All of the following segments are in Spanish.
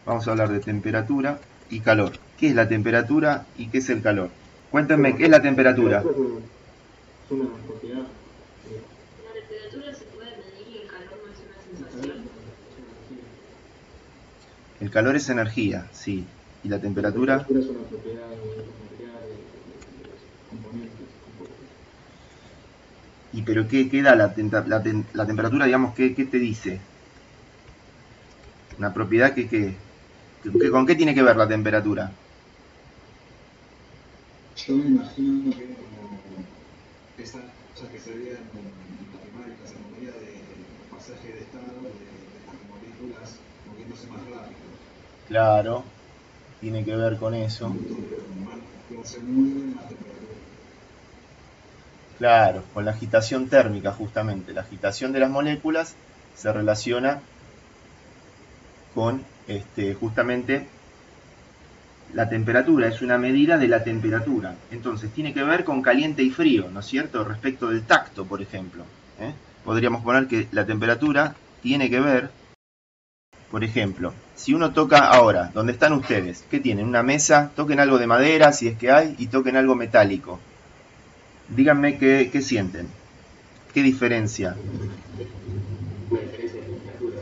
Vamos a hablar de temperatura y calor. ¿Qué es la temperatura y qué es el calor? Cuéntenme, ¿qué es la temperatura? Es una propiedad. La temperatura se puede medir y el calor no es una sensación. El calor es energía, sí. ¿Y la La temperatura? temperatura es una propiedad de los materiales, de los componentes, compuestos. ¿Y pero qué da la temperatura, digamos, qué te dice? Una propiedad ¿con qué tiene que ver la temperatura? Yo me imagino que como esas cosas que se veían en la primaria, en la secundaria, de pasaje de estado de las moléculas moviéndose más rápido. Claro, tiene que ver con eso. Cómo se mueven más temperatura. Claro, con la agitación térmica justamente. La agitación de las moléculas se relaciona con justamente la temperatura, es una medida de la temperatura. Entonces tiene que ver con caliente y frío, ¿no es cierto? Respecto del tacto, por ejemplo. Podríamos poner que la temperatura tiene que ver, por ejemplo, si uno toca ahora, donde están ustedes, ¿qué tienen? Una mesa, toquen algo de madera, si es que hay, y toquen algo metálico. Díganme qué sienten. ¿Qué diferencia? Una diferencia de temperatura.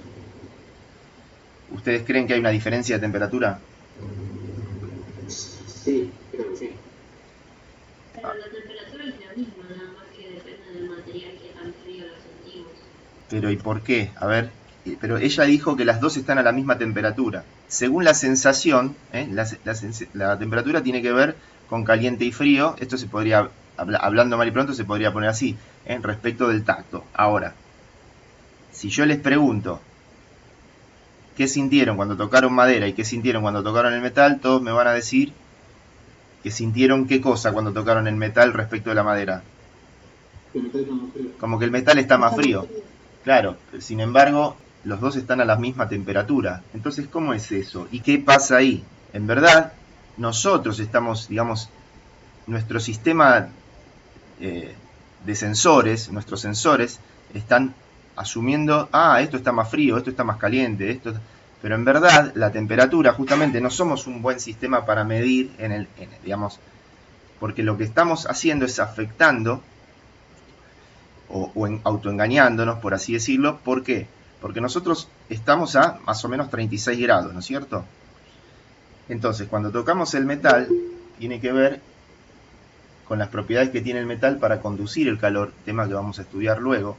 ¿Ustedes creen que hay una diferencia de temperatura? Sí, creo que sí. Pero la temperatura es la misma, nada más que depende del material que tan frío lo sentimos. Pero ¿y por qué? A ver, pero ella dijo que las dos están a la misma temperatura. Según la sensación, la temperatura tiene que ver con caliente y frío. Esto se podría, hablando mal y pronto, se podría poner así, respecto del tacto. Ahora, si yo les pregunto qué sintieron cuando tocaron madera y qué sintieron cuando tocaron el metal, todos me van a decir que sintieron qué cosa cuando tocaron el metal respecto de la madera. El metal está más frío. Como que el metal está más frío. Claro, sin embargo, los dos están a la misma temperatura. Entonces, ¿cómo es eso? ¿Y qué pasa ahí? En verdad, nosotros estamos, digamos, nuestro sistema de sensores, nuestros sensores, están asumiendo, esto está más frío, esto está más caliente, pero en verdad la temperatura, justamente, no somos un buen sistema para medir digamos, porque lo que estamos haciendo es afectando o autoengañándonos, por así decirlo. ¿Por qué? Porque nosotros estamos a más o menos 36 grados, ¿no es cierto? Entonces, cuando tocamos el metal, tiene que ver con las propiedades que tiene el metal para conducir el calor, tema que vamos a estudiar luego,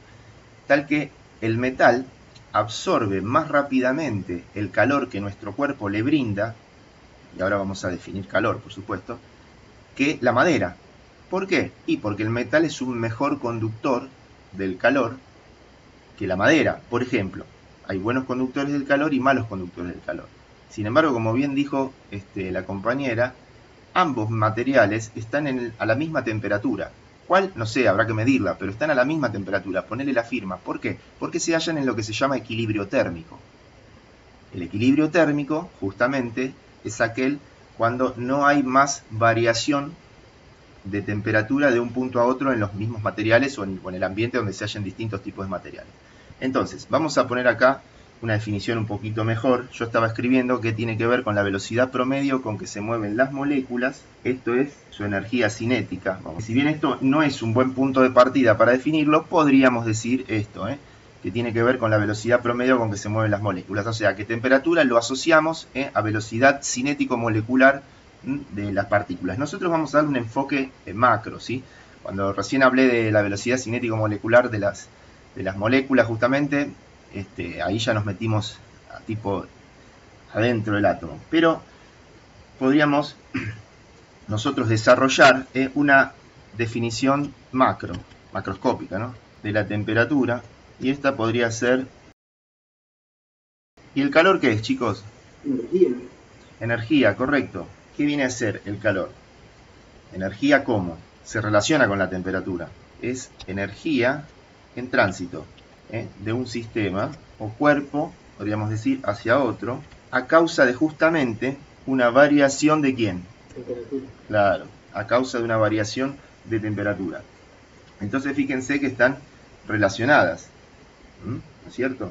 tal que el metal absorbe más rápidamente el calor que nuestro cuerpo le brinda, y ahora vamos a definir calor, por supuesto, que la madera. ¿Por qué? Y porque el metal es un mejor conductor del calor que la madera. Por ejemplo, hay buenos conductores del calor y malos conductores del calor. Sin embargo, como bien dijo la compañera, ambos materiales están a la misma temperatura. ¿Cuál? No sé, habrá que medirla, pero están a la misma temperatura. Ponele la firma. ¿Por qué? Porque se hallan en lo que se llama equilibrio térmico. El equilibrio térmico, justamente, es aquel cuando no hay más variación de temperatura de un punto a otro en los mismos materiales o en el ambiente donde se hallen distintos tipos de materiales. Entonces, vamos a poner acá una definición un poquito mejor. Yo estaba escribiendo que tiene que ver con la velocidad promedio con que se mueven las moléculas. Esto es su energía cinética. Si bien esto no es un buen punto de partida para definirlo, podríamos decir esto, que tiene que ver con la velocidad promedio con que se mueven las moléculas. O sea, que temperatura lo asociamos a velocidad cinético-molecular de las partículas. Nosotros vamos a dar un enfoque macro, ¿sí? Cuando recién hablé de la velocidad cinético-molecular de las moléculas, justamente, ahí ya nos metimos tipo adentro del átomo. Pero podríamos nosotros desarrollar una definición macroscópica, ¿no?, de la temperatura, y esta podría ser... ¿Y el calor qué es, chicos? Energía. Energía, correcto. ¿Qué viene a ser el calor? ¿Energía cómo? Se relaciona con la temperatura. Es energía en tránsito de un sistema o cuerpo, podríamos decir, hacia otro, a causa de justamente una variación de ¿quién? Temperatura. Claro, a causa de una variación de temperatura. Entonces fíjense que están relacionadas, ¿no es cierto?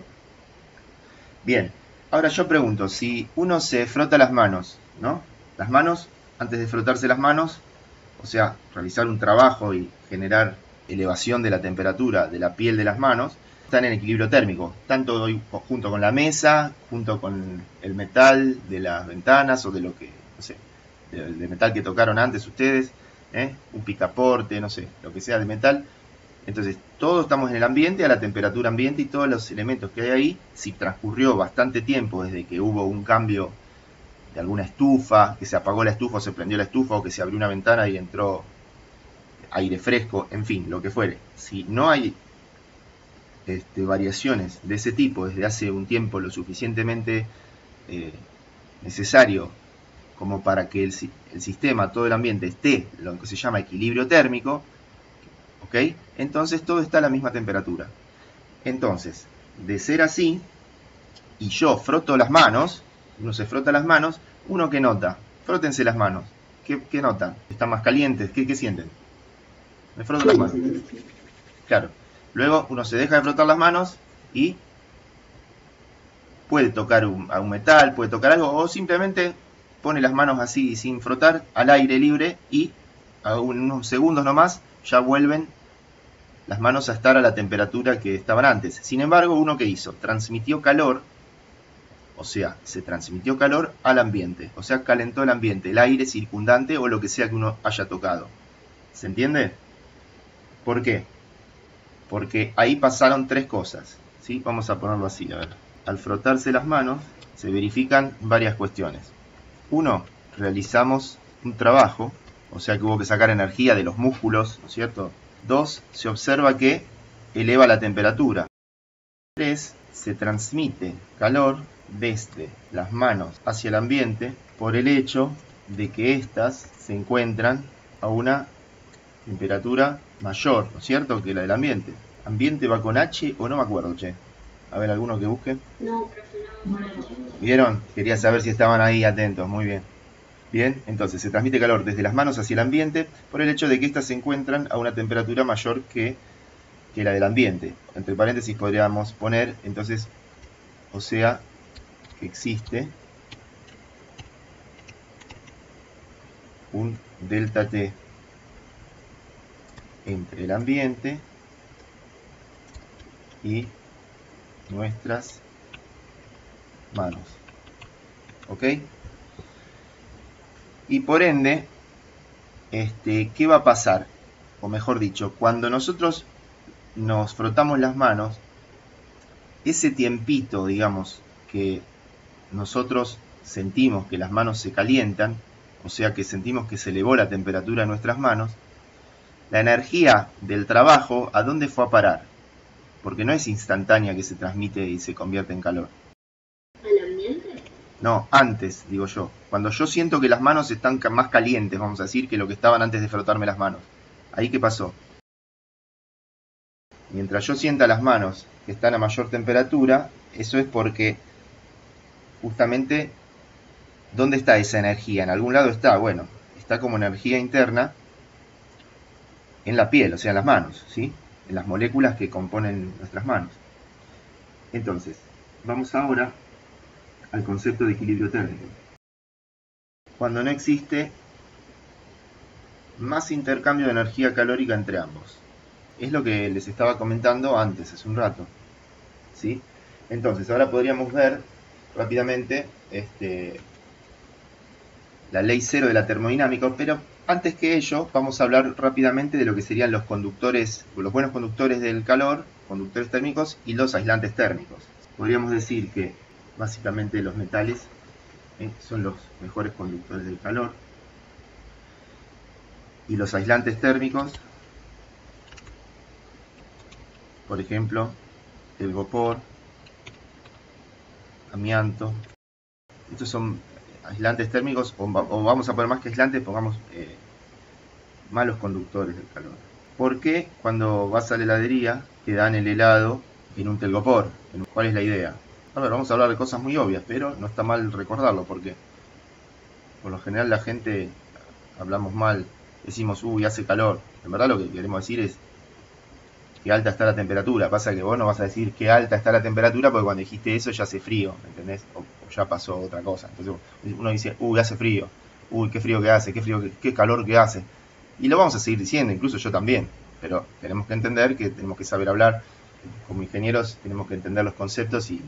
Bien, Ahora yo pregunto, si uno se frota las manos, ¿no? Las manos, antes de frotarse las manos, o sea, realizar un trabajo y generar elevación de la temperatura de la piel de las manos, están en equilibrio térmico, tanto junto con la mesa, junto con el metal de las ventanas o de lo que, no sé, de metal que tocaron antes ustedes, un picaporte, no sé, lo que sea de metal. Entonces, todos estamos en el ambiente, a la temperatura ambiente, y todos los elementos que hay ahí, si transcurrió bastante tiempo desde que hubo un cambio de alguna estufa, que se apagó la estufa o se prendió la estufa, o que se abrió una ventana y entró aire fresco, en fin, lo que fuere. Si no hay variaciones de ese tipo desde hace un tiempo lo suficientemente necesario como para que el sistema, todo el ambiente esté lo que se llama equilibrio térmico, ¿ok? Entonces todo está a la misma temperatura. Entonces, de ser así, y yo froto las manos, uno se frota las manos, uno que nota, frótense las manos, ¿qué notan? ¿Están más calientes? ¿Qué sienten? Me froto las manos. Claro. Luego uno se deja de frotar las manos y puede tocar a un metal, puede tocar algo, o simplemente pone las manos así sin frotar, al aire libre, y a unos segundos nomás ya vuelven las manos a estar a la temperatura que estaban antes. Sin embargo, uno que hizo, transmitió calor, o sea, se transmitió calor al ambiente, o sea, calentó el ambiente, el aire circundante o lo que sea que uno haya tocado. ¿Se entiende? ¿Por qué? Porque ahí pasaron tres cosas, ¿sí? Vamos a ponerlo así, a ver. Al frotarse las manos se verifican varias cuestiones. Uno, realizamos un trabajo, o sea que hubo que sacar energía de los músculos, ¿no es cierto? Dos, se observa que eleva la temperatura. Tres, se transmite calor desde las manos hacia el ambiente por el hecho de que éstas se encuentran a una temperatura mayor, ¿no es cierto?, que la del ambiente. ¿Ambiente va con H o no me acuerdo, che? A ver, alguno que busque. No, profe, no me acuerdo. ¿Vieron? Quería saber si estaban ahí atentos, muy bien. Bien, entonces se transmite calor desde las manos hacia el ambiente por el hecho de que éstas se encuentran a una temperatura mayor que la del ambiente. Entre paréntesis podríamos poner, entonces, o sea, que existe un delta T entre el ambiente y nuestras manos. ¿Ok? Y por ende, ¿qué va a pasar? O mejor dicho, cuando nosotros nos frotamos las manos, ese tiempito, digamos, que nosotros sentimos que las manos se calientan, o sea que sentimos que se elevó la temperatura de nuestras manos, la energía del trabajo, ¿a dónde fue a parar? Porque no es instantánea que se transmite y se convierte en calor. ¿Al ambiente? No, antes, digo yo. Cuando yo siento que las manos están más calientes, vamos a decir, que lo que estaban antes de frotarme las manos. ¿Ahí qué pasó? Mientras yo sienta las manos que están a mayor temperatura, eso es porque justamente, ¿dónde está esa energía? En algún lado está, bueno, está como energía interna en la piel, o sea, en las manos, ¿sí? En las moléculas que componen nuestras manos. Entonces, vamos ahora al concepto de equilibrio térmico. Cuando no existe más intercambio de energía calórica entre ambos. Es lo que les estaba comentando antes, hace un rato, ¿sí? Entonces, ahora podríamos ver rápidamente la ley cero de la termodinámica, pero antes que ello, vamos a hablar rápidamente de lo que serían los conductores, los buenos conductores del calor, conductores térmicos, y los aislantes térmicos. Podríamos decir que básicamente los metales son los mejores conductores del calor, y los aislantes térmicos, por ejemplo, telgopor, amianto. Estos son aislantes térmicos, o vamos a poner más que aislantes, pongamos malos conductores del calor. ¿Por qué cuando vas a la heladería te dan el helado en un telgopor? ¿Cuál es la idea? A ver, vamos a hablar de cosas muy obvias, pero no está mal recordarlo, porque por lo general la gente hablamos mal, decimos, uy, hace calor. En verdad lo que queremos decir es, que alta está la temperatura. Pasa que vos no vas a decir que alta está la temperatura porque cuando dijiste eso ya hace frío, ¿entendés? O ya pasó otra cosa. Entonces uno dice, uy, hace frío, uy, qué frío que hace, qué frío, qué calor que hace. Y lo vamos a seguir diciendo, incluso yo también. Pero tenemos que entender que tenemos que saber hablar. Como ingenieros tenemos que entender los conceptos y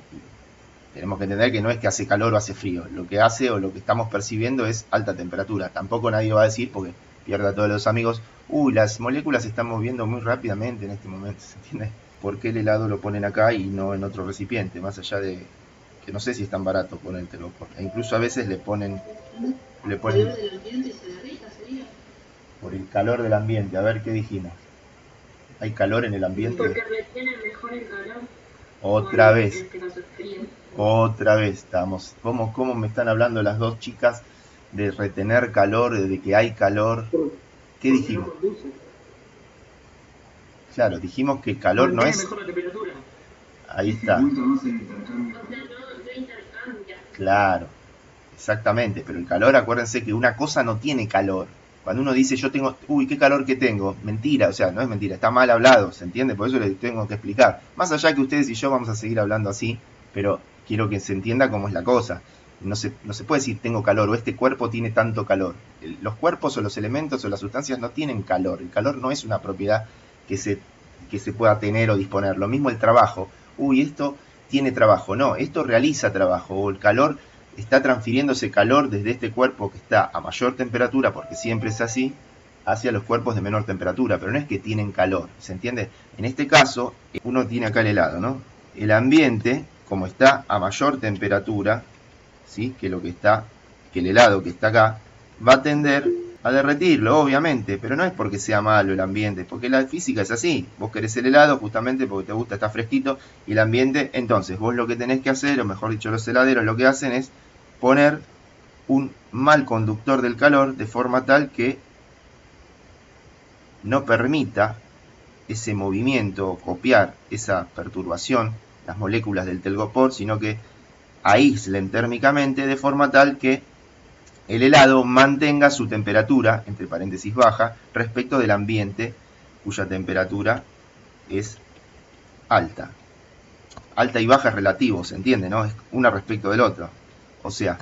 tenemos que entender que no es que hace calor o hace frío. Lo que hace o lo que estamos percibiendo es alta temperatura. Tampoco nadie va a decir, porque pierde a todos los amigos, uy, las moléculas se están moviendo muy rápidamente en este momento, ¿se entiende? ¿Por qué el helado lo ponen acá y no en otro recipiente? Más allá de que no sé si es tan barato ponértelo. E incluso a veces le ponen... ¿El calor del ambiente se derrita, sería? Por el calor del ambiente. A ver qué dijimos. ¿Hay calor en el ambiente? Porque retiene mejor el calor. Otra vez. En este caso es frío. Otra vez estamos. ¿Cómo me están hablando las dos chicas de retener calor, de que hay calor? ¿Qué dijimos? Claro, dijimos que el calor no es... mejor la temperatura. Ahí está. Más el intercambio. O sea, no intercambia. Claro, exactamente. Pero el calor, acuérdense que una cosa no tiene calor. Cuando uno dice yo tengo, uy, qué calor que tengo, mentira, o sea, no es mentira, está mal hablado, ¿se entiende? Por eso les tengo que explicar. Más allá que ustedes y yo vamos a seguir hablando así, pero quiero que se entienda cómo es la cosa. No se puede decir tengo calor o este cuerpo tiene tanto calor. Los cuerpos o los elementos o las sustancias no tienen calor. El calor no es una propiedad que se pueda tener o disponer. Lo mismo el trabajo. Uy, esto tiene trabajo. No, esto realiza trabajo. O el calor está transfiriéndose calor desde este cuerpo que está a mayor temperatura, porque siempre es así, hacia los cuerpos de menor temperatura. Pero no es que tienen calor, ¿se entiende? En este caso, uno tiene acá el helado, ¿no? El ambiente, como está a mayor temperatura, ¿sí? que el helado que está acá, va a tender a derretirlo, obviamente, pero no es porque sea malo el ambiente, porque la física es así. Vos querés el helado justamente porque te gusta, está fresquito, y el ambiente, entonces vos lo que tenés que hacer, o mejor dicho los heladeros lo que hacen es poner un mal conductor del calor de forma tal que no permita ese movimiento o copiar esa perturbación, las moléculas del telgopor, sino que aíslen térmicamente de forma tal que el helado mantenga su temperatura, entre paréntesis baja, respecto del ambiente cuya temperatura es alta. Alta y baja es relativo, ¿se entiende? ¿No? Es una respecto del otro. O sea,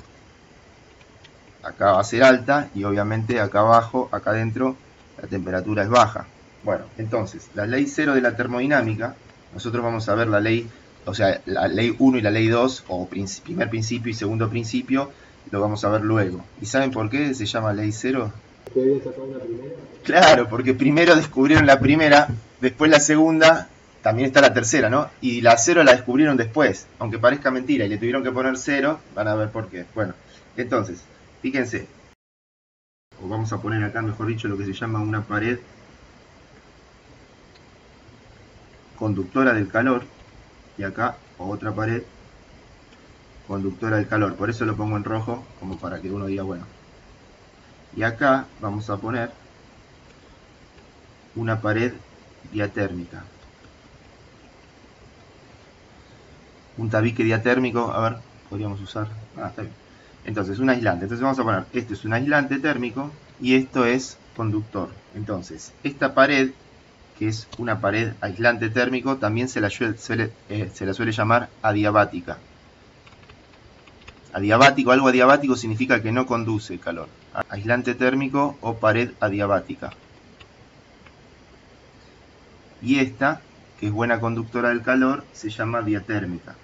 acá va a ser alta y obviamente acá abajo, acá adentro, la temperatura es baja. Bueno, entonces, la ley 0 de la termodinámica, nosotros vamos a ver la ley, o sea, la ley 1 y la ley 2, o primer principio y segundo principio, lo vamos a ver luego. ¿Y saben por qué se llama ley 0? ¿Te había sacado una primera? Claro, porque primero descubrieron la primera, después la segunda, también está la tercera, ¿no? Y la 0 la descubrieron después, aunque parezca mentira, y le tuvieron que poner 0, van a ver por qué. Bueno, entonces, fíjense, o vamos a poner acá, mejor dicho, lo que se llama una pared conductora del calor, y acá otra pared conductora del calor. Por eso lo pongo en rojo, como para que uno diga, bueno. Y acá vamos a poner una pared diatérmica. Un tabique diatérmico, a ver, podríamos usar. Está bien. Entonces, un aislante. Entonces vamos a poner, este es un aislante térmico y esto es conductor. Entonces, esta pared, que es una pared aislante térmico, también se la suele llamar adiabática. Adiabático, algo adiabático significa que no conduce calor. Aislante térmico o pared adiabática. Y esta, que es buena conductora del calor, se llama diatérmica.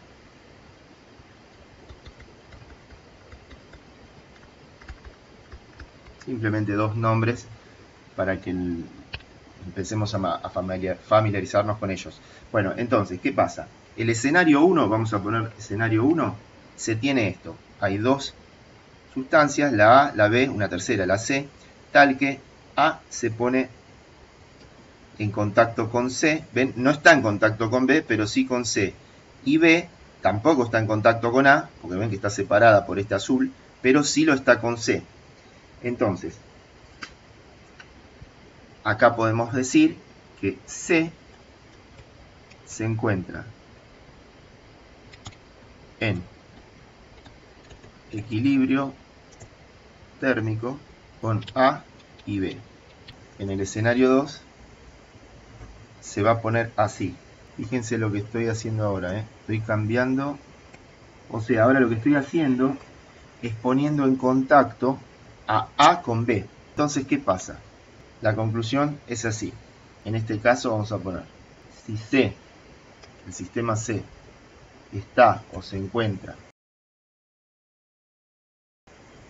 Simplemente dos nombres para que empecemos a familiarizarnos con ellos. Bueno, entonces, ¿qué pasa? El escenario 1, vamos a poner escenario 1, se tiene esto. Hay dos sustancias, la A, la B, una tercera, la C, tal que A se pone en contacto con C, ¿ven? No está en contacto con B, pero sí con C. Y B tampoco está en contacto con A, porque ven que está separada por este azul, pero sí lo está con C. Entonces, acá podemos decir que C se encuentra en equilibrio térmico con A y B. En el escenario 2 se va a poner así. Fíjense lo que estoy haciendo ahora, estoy cambiando, o sea, ahora lo que estoy haciendo es poniendo en contacto a con B. Entonces, ¿qué pasa? La conclusión es así. En este caso vamos a poner, si C, el sistema C, está o se encuentra,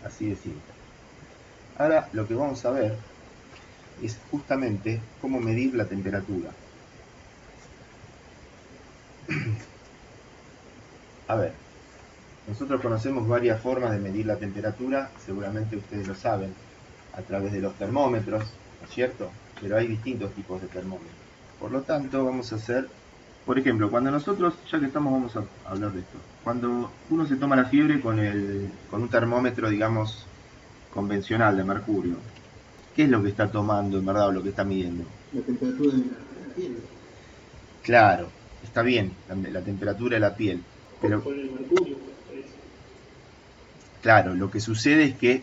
así de simple. Ahora lo que vamos a ver es justamente cómo medir la temperatura. A ver, nosotros conocemos varias formas de medir la temperatura, seguramente ustedes lo saben, a través de los termómetros, ¿no es cierto? Pero hay distintos tipos de termómetros. Por lo tanto, vamos a hacer, por ejemplo, cuando nosotros, ya que estamos, vamos a hablar de esto. Cuando uno se toma la fiebre con un termómetro, digamos, convencional de mercurio, ¿qué es lo que está tomando, en verdad, o lo que está midiendo? La temperatura de la piel. Claro, está bien, la temperatura de la piel. Pero, Con el mercurio, claro, lo que sucede es que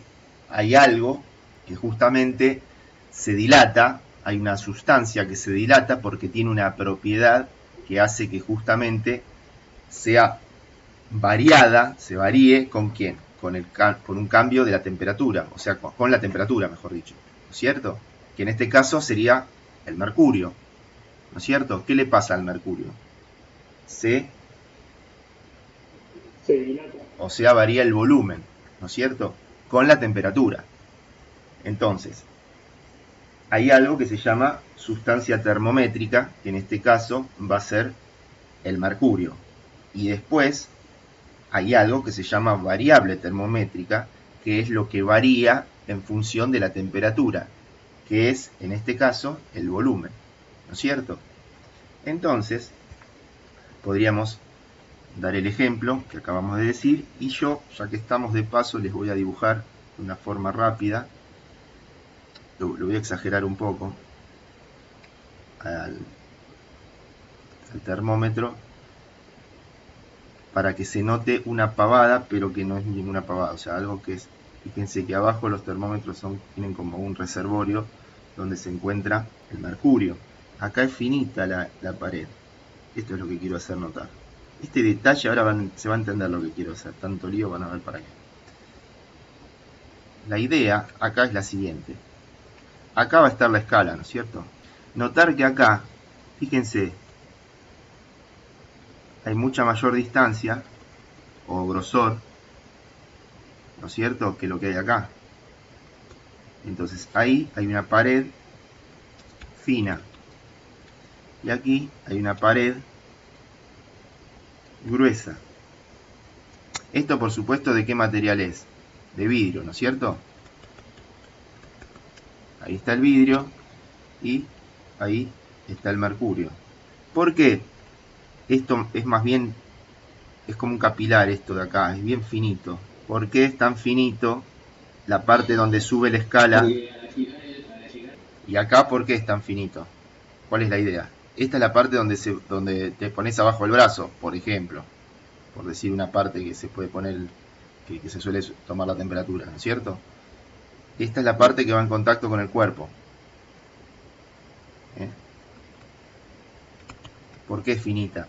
hay algo que justamente se dilata, hay una sustancia que se dilata porque tiene una propiedad que hace que justamente sea variada, se varíe ¿con quién? Con un cambio de la temperatura, o sea, con la temperatura, mejor dicho, ¿no es cierto? Que en este caso sería el mercurio, ¿no es cierto? ¿Qué le pasa al mercurio? Se dilata. O sea, varía el volumen, ¿no es cierto? Con la temperatura. Entonces, hay algo que se llama sustancia termométrica, que en este caso va a ser el mercurio. Y después hay algo que se llama variable termométrica, que es lo que varía en función de la temperatura, que es, en este caso, el volumen, ¿no es cierto? Entonces, podríamos dar el ejemplo que acabamos de decir, y yo, ya que estamos de paso, les voy a dibujar de una forma rápida, lo voy a exagerar un poco, al termómetro, para que se note una pavada, pero que no es ninguna pavada, o sea, algo que es, fíjense que abajo los termómetros tienen como un reservorio donde se encuentra el mercurio. Acá es finita la pared, esto es lo que quiero hacer notar. Este detalle ahora se va a entender lo que quiero hacer, tanto lío van a ver para qué. La idea acá es la siguiente. Acá va a estar la escala, ¿no es cierto? Notar que acá, fíjense, hay mucha mayor distancia o grosor, ¿no es cierto?, que lo que hay acá. Entonces ahí hay una pared fina y aquí hay una pared gruesa. Esto, por supuesto, ¿de qué material es? De vidrio, ¿no es cierto? Ahí está el vidrio y ahí está el mercurio. ¿Por qué? Esto es más bien, es como un capilar esto de acá, es bien finito. ¿Por qué es tan finito la parte donde sube la escala? Y acá, ¿por qué es tan finito? ¿Cuál es la idea? Esta es la parte donde te pones abajo el brazo, por ejemplo. Por decir una parte que se puede poner, que se suele tomar la temperatura, ¿no es cierto? Esta es la parte que va en contacto con el cuerpo. ¿Por qué es finita?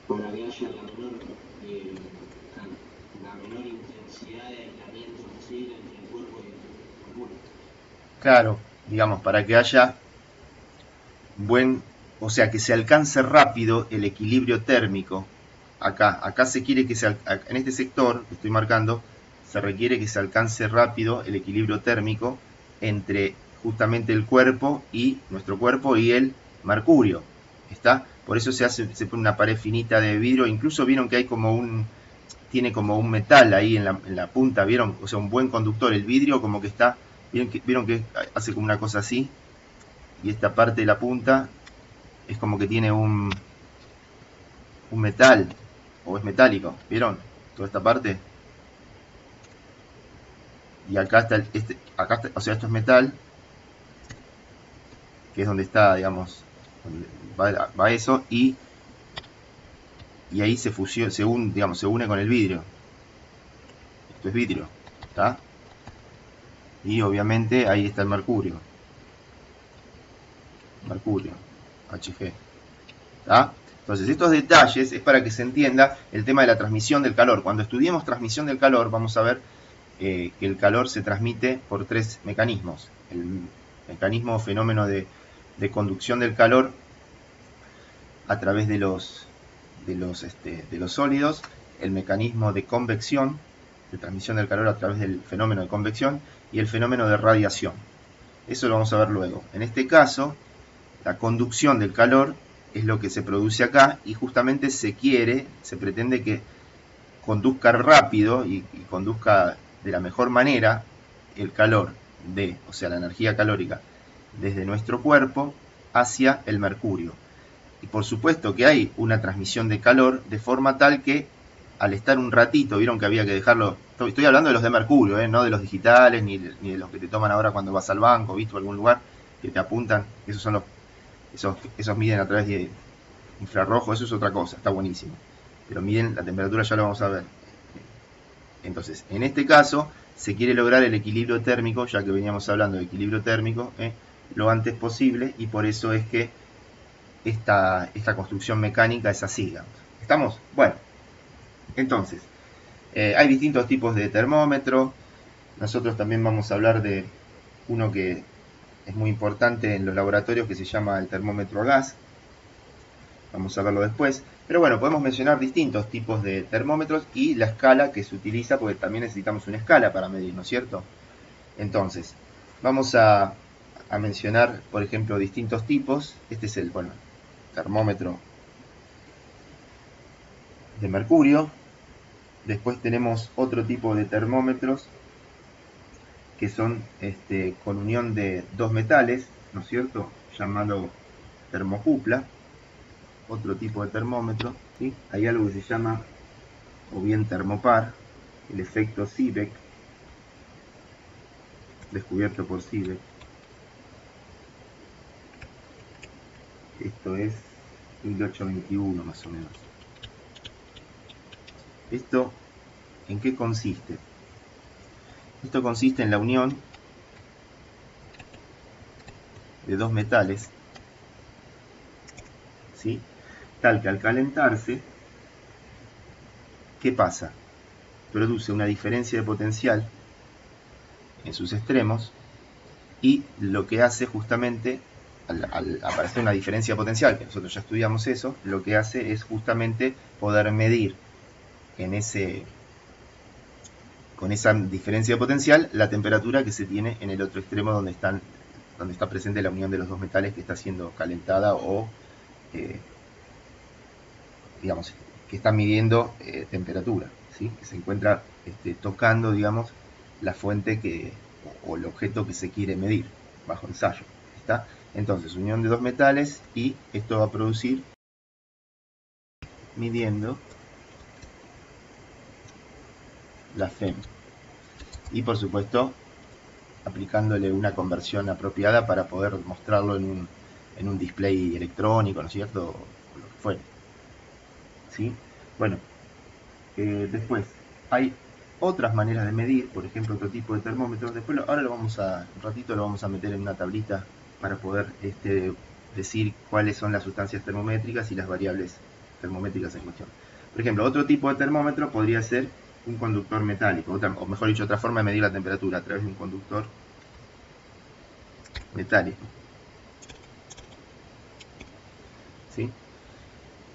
Para que haya la menor intensidad de aislamiento posible entre el cuerpo y el mercurio. Claro, digamos, para que haya o sea, que se alcance rápido el equilibrio térmico. Acá se quiere que en este sector que estoy marcando, se requiere que se alcance rápido el equilibrio térmico entre justamente el cuerpo y nuestro cuerpo y el mercurio. ¿Está? Por eso se pone una pared finita de vidrio. Incluso vieron que hay tiene como un metal ahí en la punta, ¿vieron? O sea, un buen conductor. El vidrio como que está, vieron que hace como una cosa así, y esta parte de la punta es como que tiene un metal, o es metálico, ¿vieron? Toda esta parte. Y acá está, o sea, esto es metal, que es donde está, digamos, donde va eso, y ahí se fusiona, se une con el vidrio. Esto es vidrio, ¿está? Y obviamente ahí está el mercurio. Mercurio, Hg. ¿Tá? Entonces estos detalles es para que se entienda el tema de la transmisión del calor. Cuando estudiemos transmisión del calor vamos a ver que el calor se transmite por tres mecanismos. El mecanismo o fenómeno de conducción del calor a través de los sólidos, el mecanismo de convección, de transmisión del calor a través del fenómeno de convección, y el fenómeno de radiación. Eso lo vamos a ver luego. En este caso, la conducción del calor es lo que se produce acá, y justamente se pretende que conduzca rápido y conduzca de la mejor manera el calor o sea, la energía calórica, desde nuestro cuerpo hacia el mercurio. Y por supuesto que hay una transmisión de calor de forma tal que al estar un ratito, vieron que había que dejarlo, estoy hablando de los de mercurio, no de los digitales, ni de los que te toman ahora cuando vas al banco, visto algún lugar, que te apuntan, esos son esos miden a través de infrarrojo, eso es otra cosa, está buenísimo. Pero miden la temperatura, ya lo vamos a ver. Entonces, en este caso, se quiere lograr el equilibrio térmico, ya que veníamos hablando de equilibrio térmico, lo antes posible, y por eso es que esta construcción mecánica es así, digamos. ¿Estamos? Bueno, entonces, hay distintos tipos de termómetro. Nosotros también vamos a hablar de uno que es muy importante en los laboratorios, que se llama el termómetro a gas. Vamos a verlo después. Pero bueno, podemos mencionar distintos tipos de termómetros y la escala que se utiliza, porque también necesitamos una escala para medir, ¿no es cierto? Entonces, vamos a mencionar, por ejemplo, distintos tipos. Este es el termómetro de mercurio. Después tenemos otro tipo de termómetros que son con unión de dos metales, ¿no es cierto? Llamado termocupla. Otro tipo de termómetro, ¿sí? Hay algo que se llama, o bien termopar, el efecto Seebeck, descubierto por Seebeck. Esto es 1821 más o menos. ¿Esto en qué consiste? Esto consiste en la unión de dos metales, ¿sí? Tal que al calentarse, ¿qué pasa? Produce una diferencia de potencial en sus extremos, y lo que hace justamente, al aparecer una diferencia potencial, que nosotros ya estudiamos eso, lo que hace es justamente poder medir con esa diferencia de potencial la temperatura que se tiene en el otro extremo donde está presente la unión de los dos metales que está siendo calentada o digamos que está midiendo temperatura, ¿sí? Que se encuentra tocando, digamos, la fuente o el objeto que se quiere medir bajo ensayo. ¿Está? Entonces, unión de dos metales, y esto va a producir midiendo la FEM. Y por supuesto, aplicándole una conversión apropiada para poder mostrarlo en un display electrónico, ¿no es cierto? O lo que fuere. ¿Sí? Bueno, después hay otras maneras de medir, por ejemplo, otro tipo de termómetros. Después, ahora un ratito lo vamos a meter en una tablita para poder decir cuáles son las sustancias termométricas y las variables termométricas en cuestión. Por ejemplo, otro tipo de termómetro podría ser un conductor metálico, o mejor dicho, otra forma de medir la temperatura a través de un conductor metálico. ¿Sí?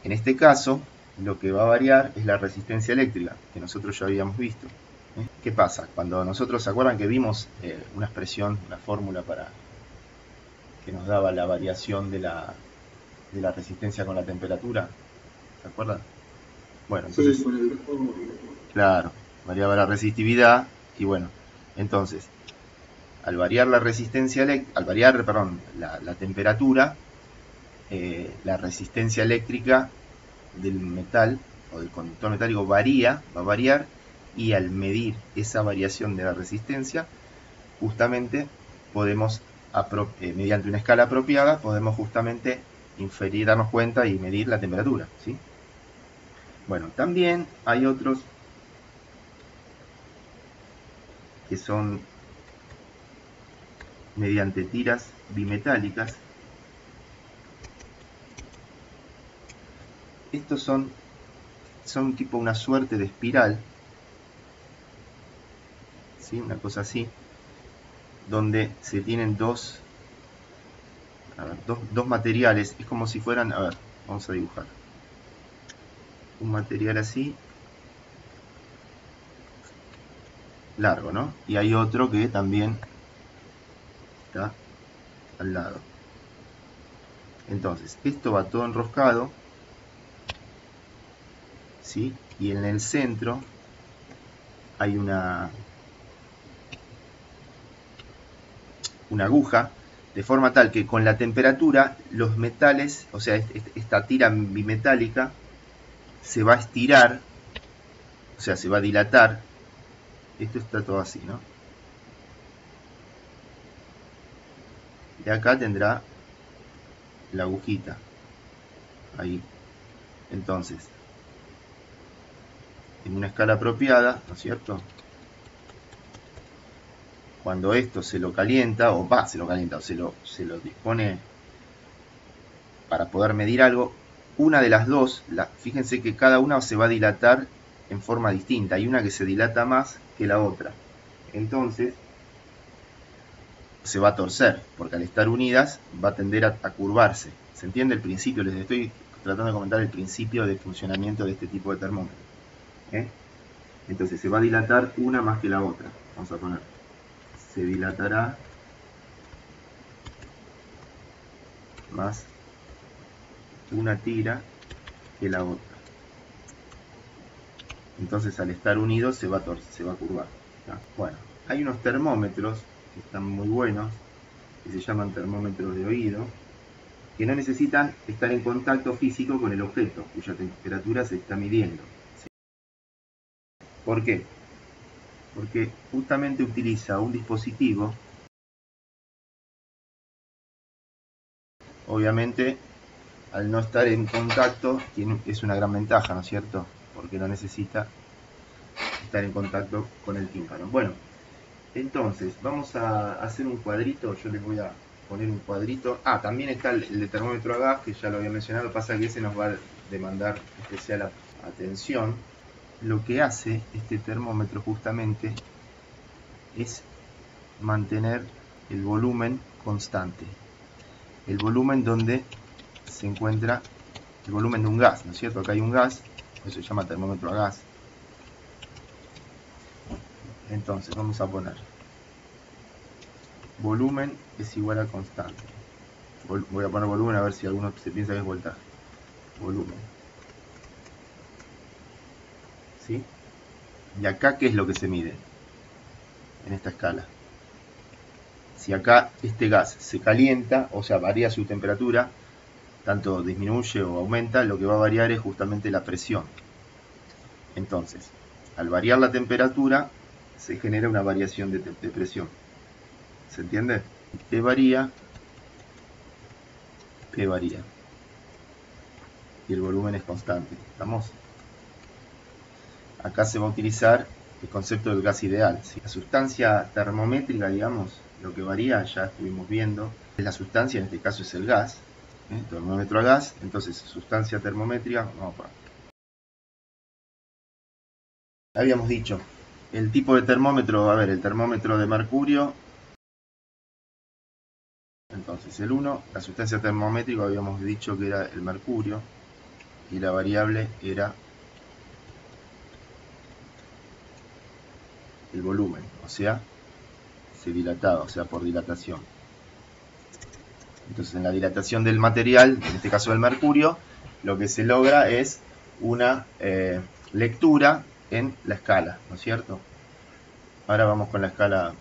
En este caso, lo que va a variar es la resistencia eléctrica, que nosotros ya habíamos visto. ¿Qué pasa? Cuando nosotros, ¿se acuerdan que vimos una expresión, una fórmula que nos daba la variación de la resistencia con la temperatura? ¿Se acuerdan? Bueno, entonces, sí, con el grupo. Claro, variaba la resistividad, y bueno, entonces, al variar la resistencia la temperatura, la resistencia eléctrica del metal o del conductor metálico va a variar, y al medir esa variación de la resistencia, justamente podemos, mediante una escala apropiada, podemos justamente darnos cuenta y medir la temperatura, ¿sí? Bueno, también hay otros que son mediante tiras bimetálicas. Estos son tipo una suerte de espiral, ¿sí? Una cosa así, donde se tienen dos materiales. Es como si fueran, a ver, vamos a dibujar un material así, largo, ¿no? Y hay otro que también está al lado. Entonces, esto va todo enroscado, ¿sí? Y en el centro hay una aguja, de forma tal que con la temperatura los metales, o sea, esta tira bimetálica se va a estirar, o sea, se va a dilatar. Esto está todo así, ¿no? Y acá tendrá la agujita ahí. Entonces, en una escala apropiada, ¿no es cierto? Cuando esto se lo calienta, o se lo dispone para poder medir algo, una de las dos, fíjense que cada una se va a dilatar en forma distinta. Hay una que se dilata más que la otra. Entonces, se va a torcer, porque al estar unidas va a tender a curvarse. ¿Se entiende el principio? Les estoy tratando de comentar el principio de funcionamiento de este tipo de termómetro. Entonces se va a dilatar una más que la otra. Vamos a poner, se dilatará más una tira que la otra. Entonces al estar unidos se va a curvar. ¿Está? Bueno, hay unos termómetros que están muy buenos, que se llaman termómetros de oído, que no necesitan estar en contacto físico con el objeto, cuya temperatura se está midiendo. ¿Sí? ¿Por qué? Porque justamente utiliza un dispositivo, obviamente al no estar en contacto es una gran ventaja, ¿no es cierto? Porque no necesita estar en contacto con el tímpano. Bueno, entonces vamos a hacer un cuadrito. Yo les voy a poner un cuadrito. También está el de termómetro a gas, que ya lo había mencionado. Pasa que ese nos va a demandar especial atención. Lo que hace este termómetro justamente es mantener el volumen constante. El volumen donde se encuentra el volumen de un gas, ¿no es cierto? Acá hay un gas, eso se llama termómetro a gas. Entonces vamos a poner volumen es igual a constante. Voy a poner volumen a ver si alguno se piensa que es voltaje. Volumen. ¿Sí? Y acá, ¿qué es lo que se mide en esta escala? Si acá este gas se calienta, o sea, varía su temperatura, tanto disminuye o aumenta, lo que va a variar es justamente la presión. Entonces, al variar la temperatura, se genera una variación de presión. ¿Se entiende? T varía, P varía. Y el volumen es constante. ¿Estamos? Acá se va a utilizar el concepto del gas ideal. ¿Sí? La sustancia termométrica, digamos, lo que varía, ya estuvimos viendo, es la sustancia, en este caso es el gas. Termómetro a gas, entonces sustancia termométrica, vamos a poner. Habíamos dicho, el tipo de termómetro, a ver, el termómetro de mercurio. Entonces el 1, la sustancia termométrica habíamos dicho que era el mercurio y la variable era el volumen, o sea, se dilataba, o sea, por dilatación. Entonces en la dilatación del material, en este caso del mercurio, lo que se logra es una lectura en la escala, ¿no es cierto? Ahora vamos con la escala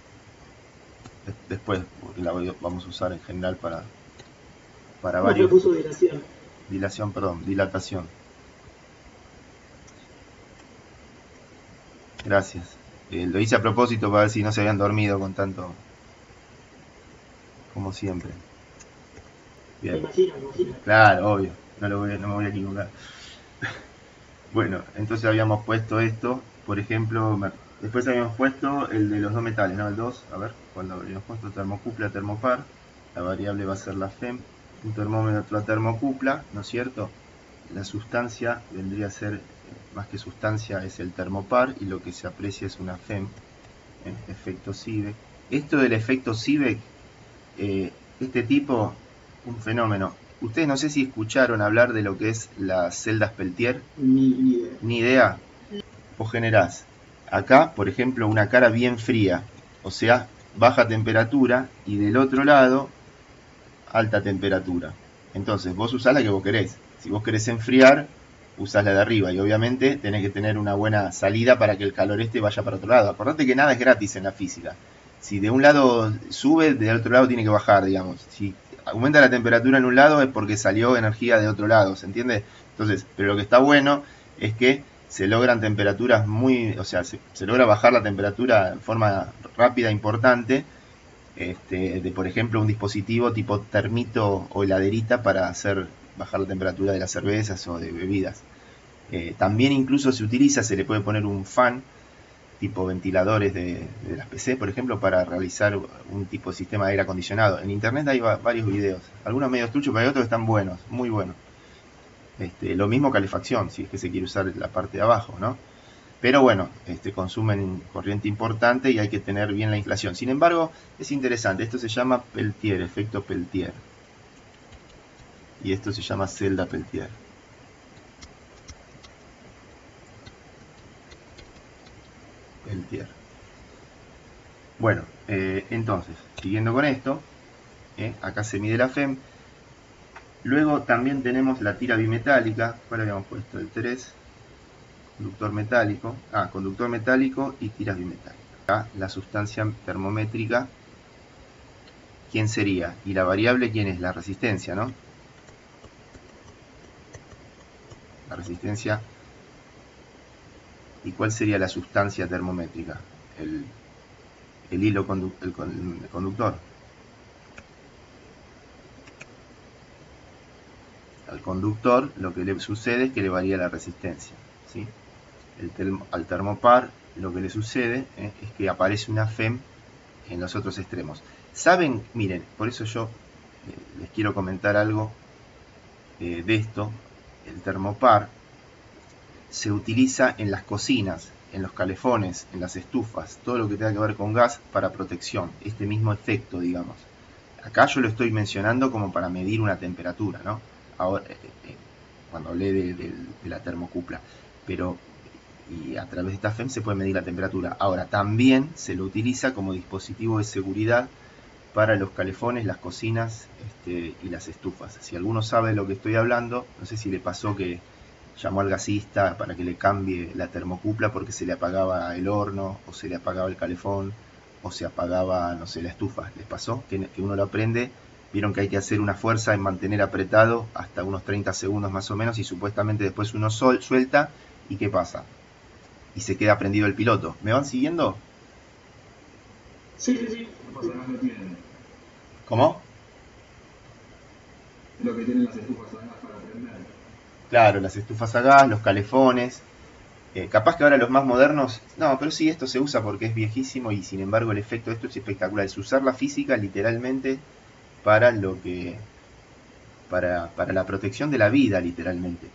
después, porque la vamos a usar en general para varios... puso dilatación. Dilatación. Gracias. Lo hice a propósito para ver si no se habían dormido con tanto... Como siempre. Bien. Me imagino. Claro, obvio. No me voy a equivocar. Bueno, entonces habíamos puesto esto, por ejemplo, Después habíamos puesto el de los dos metales, ¿no? El 2, a ver, cuando habíamos puesto termocupla, termopar, la variable va a ser la FEM, un termómetro a termocupla, ¿no es cierto? La sustancia vendría a ser, más que sustancia, es el termopar, y lo que se aprecia es una FEM, efecto Seebeck. Esto del efecto Seebeck, este tipo, un fenómeno. Ustedes no sé si escucharon hablar de lo que es las celdas Peltier. Ni idea. Ni idea. Vos generás acá, por ejemplo, una cara bien fría, o sea, baja temperatura, y del otro lado, alta temperatura. Entonces, vos usás la que vos querés. Si vos querés enfriar, usás la de arriba, y obviamente tenés que tener una buena salida para que el calor este vaya para otro lado. Acordate que nada es gratis en la física. Si de un lado sube, del otro lado tiene que bajar, digamos. Si aumenta la temperatura en un lado es porque salió energía de otro lado, ¿se entiende? Entonces, pero lo que está bueno es que se logran temperaturas muy, o sea, se logra bajar la temperatura en forma rápida, importante, de por ejemplo un dispositivo tipo termito o heladerita para hacer bajar la temperatura de las cervezas o de bebidas. También incluso se utiliza, se le puede poner un fan tipo ventiladores de las PC, por ejemplo, para realizar un tipo de sistema de aire acondicionado. En internet hay varios videos, algunos medios truchos, pero hay otros que están buenos, muy buenos. Lo mismo calefacción, si es que se quiere usar la parte de abajo, ¿no? Pero bueno, consumen corriente importante y hay que tener bien la inflación. Sin embargo, es interesante, esto se llama Peltier, efecto Peltier. Y esto se llama celda Peltier. Peltier. Bueno, entonces, siguiendo con esto, acá se mide la FEM. Luego también tenemos la tira bimetálica. ¿Cuál habíamos puesto? El 3. Conductor metálico. Conductor metálico y tiras bimetálicas. Acá la sustancia termométrica. ¿Quién sería? Y la variable, ¿quién es? La resistencia, ¿no? La resistencia. ¿Y cuál sería la sustancia termométrica? El hilo conductor. Al conductor lo que le sucede es que le varía la resistencia, ¿sí? Al termopar lo que le sucede es que aparece una FEM en los otros extremos. ¿Saben? Miren, por eso yo les quiero comentar algo de esto. El termopar se utiliza en las cocinas, en los calefones, en las estufas, todo lo que tenga que ver con gas para protección, este mismo efecto, digamos. Acá yo lo estoy mencionando como para medir una temperatura, ¿no? Ahora, cuando hablé de la termocupla, pero y a través de esta FEM se puede medir la temperatura. Ahora, también se lo utiliza como dispositivo de seguridad para los calefones, las cocinas y las estufas. Si alguno sabe de lo que estoy hablando, no sé si le pasó que llamó al gasista para que le cambie la termocupla porque se le apagaba el horno, o se le apagaba el calefón, o se apagaba, no sé, la estufa. ¿Les pasó? Que uno lo aprende, vieron que hay que hacer una fuerza en mantener apretado hasta unos 30 segundos más o menos, y supuestamente después uno suelta, ¿y qué pasa? Y se queda prendido el piloto. ¿Me van siguiendo? Sí. No pasa nada, no tienen. ¿Cómo? Lo que tienen las estufas a gas para prender. Claro, las estufas a gas, los calefones. Capaz que ahora los más modernos, no, pero sí, esto se usa porque es viejísimo, y sin embargo el efecto de esto es espectacular. Es usar la física literalmente para lo que, para la protección de la vida, literalmente.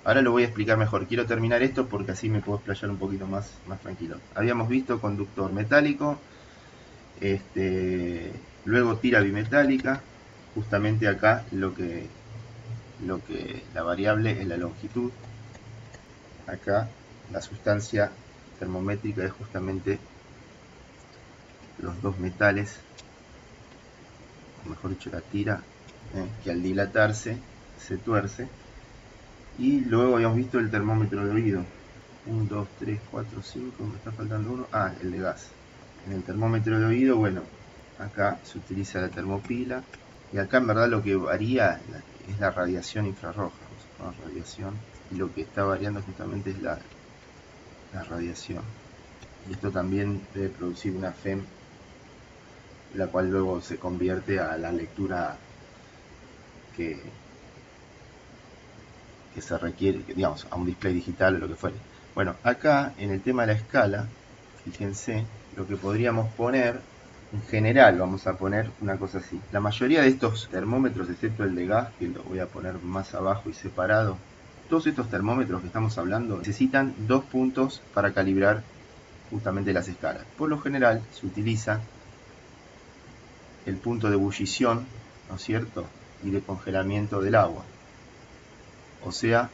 Ahora lo voy a explicar mejor. Quiero terminar esto porque así me puedo explayar un poquito más tranquilo. Habíamos visto conductor metálico, luego tira bimetálica. Justamente acá lo que la variable es la longitud. Acá la sustancia termométrica es justamente los dos metales, o mejor dicho la tira, que al dilatarse se tuerce. Y luego habíamos visto el termómetro de oído. 1, 2, 3, 4, 5, me está faltando uno. El de gas. En el termómetro de oído, bueno, acá se utiliza la termopila. Y acá en verdad lo que varía es la radiación infrarroja. Vamos a poner radiación. Y lo que está variando justamente es la radiación. Y esto también debe producir una FEM, la cual luego se convierte a la lectura que se requiere, digamos, a un display digital o lo que fuere. Bueno, acá en el tema de la escala, fíjense, lo que podríamos poner, en general vamos a poner una cosa así. La mayoría de estos termómetros, excepto el de gas, que lo voy a poner más abajo y separado, todos estos termómetros que estamos hablando necesitan 2 puntos para calibrar justamente las escalas. Por lo general se utiliza el punto de ebullición, ¿no es cierto?, y de congelamiento del agua. O sea,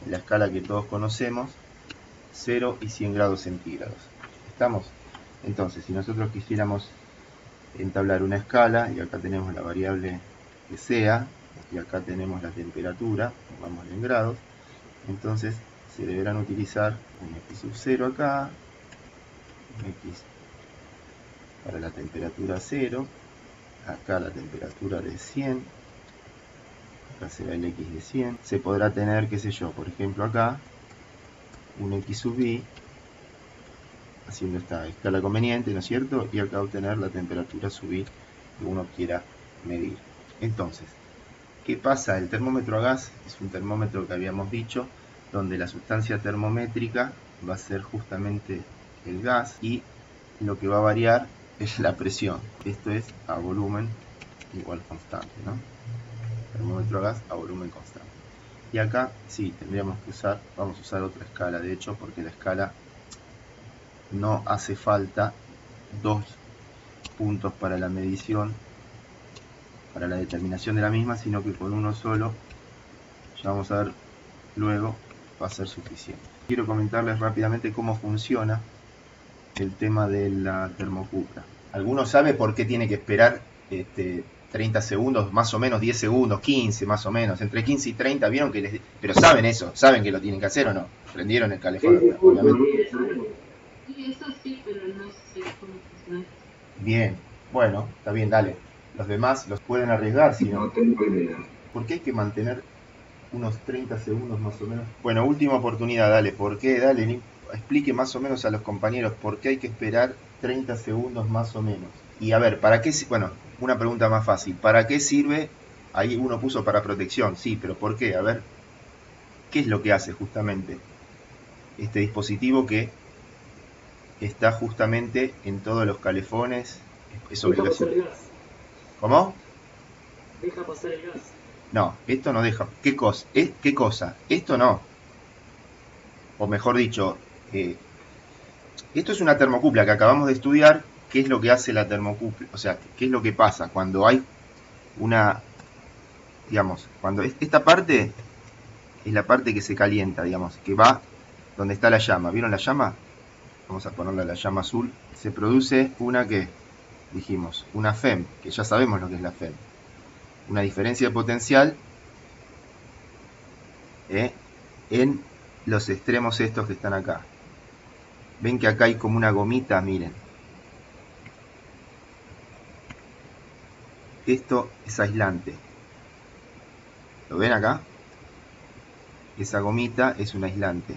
la escala que todos conocemos, 0 y 100 grados centígrados. ¿Estamos? Entonces, si nosotros quisiéramos entablar una escala, y acá tenemos la variable que sea, y acá tenemos la temperatura, vamos en grados, entonces se deberán utilizar un x sub 0 acá, un x para la temperatura 0, acá la temperatura de 100, acá será el x de 100, se podrá tener, qué sé yo, por ejemplo acá, un x sub i, haciendo esta escala conveniente, ¿no es cierto? Y acá obtener la temperatura sub i que uno quiera medir. Entonces, ¿qué pasa? El termómetro a gas es un termómetro que habíamos dicho, donde la sustancia termométrica va a ser justamente el gas y lo que va a variar es la presión. Esto es a volumen igual constante, ¿no? Termómetro a gas a volumen constante. Y acá sí, tendríamos que usar, vamos a usar otra escala, de hecho, porque la escala no hace falta 2 puntos para la medición, para la determinación de la misma, sino que con uno solo, ya vamos a ver luego, va a ser suficiente. Quiero comentarles rápidamente cómo funciona el tema de la termocupla. ¿Alguno sabe por qué tiene que esperar 30 segundos, más o menos 10 segundos, 15 más o menos, entre 15 y 30? ¿Vieron que les... Pero saben eso, saben que lo tienen que hacer o no? ¿Prendieron el calefón? Obviamente. Sí, eso sí, pero no sé cómo funciona. Bien, bueno, está bien, dale. Los demás los pueden arriesgar, si no. No tengo idea. ¿Por qué hay que mantener unos 30 segundos más o menos? Bueno, última oportunidad, dale. ¿Por qué? Dale, explique más o menos a los compañeros por qué hay que esperar 30 segundos más o menos. Y a ver, ¿para qué? Bueno, una pregunta más fácil. ¿Para qué sirve? Ahí uno puso para protección, sí, pero ¿por qué? A ver, ¿qué es lo que hace justamente este dispositivo que está justamente en todos los calefones? Es obligación. Deja pasar el gas. ¿Cómo? Deja pasar el gas. No, esto no deja. ¿Qué cosa? ¿Qué cosa? Esto no. O mejor dicho, esto es una termocupla que acabamos de estudiar. ¿Qué es lo que hace la termocupla? O sea, ¿qué es lo que pasa cuando hay una... Digamos, cuando esta parte es la parte que se calienta, digamos, que va donde está la llama. ¿Vieron la llama? Vamos a ponerle la llama azul. Se produce una que, dijimos, una FEM, que ya sabemos lo que es la FEM. Una diferencia de potencial en los extremos estos que están acá. Ven que acá hay como una gomita, miren. Esto es aislante. ¿Lo ven acá? Esa gomita es un aislante.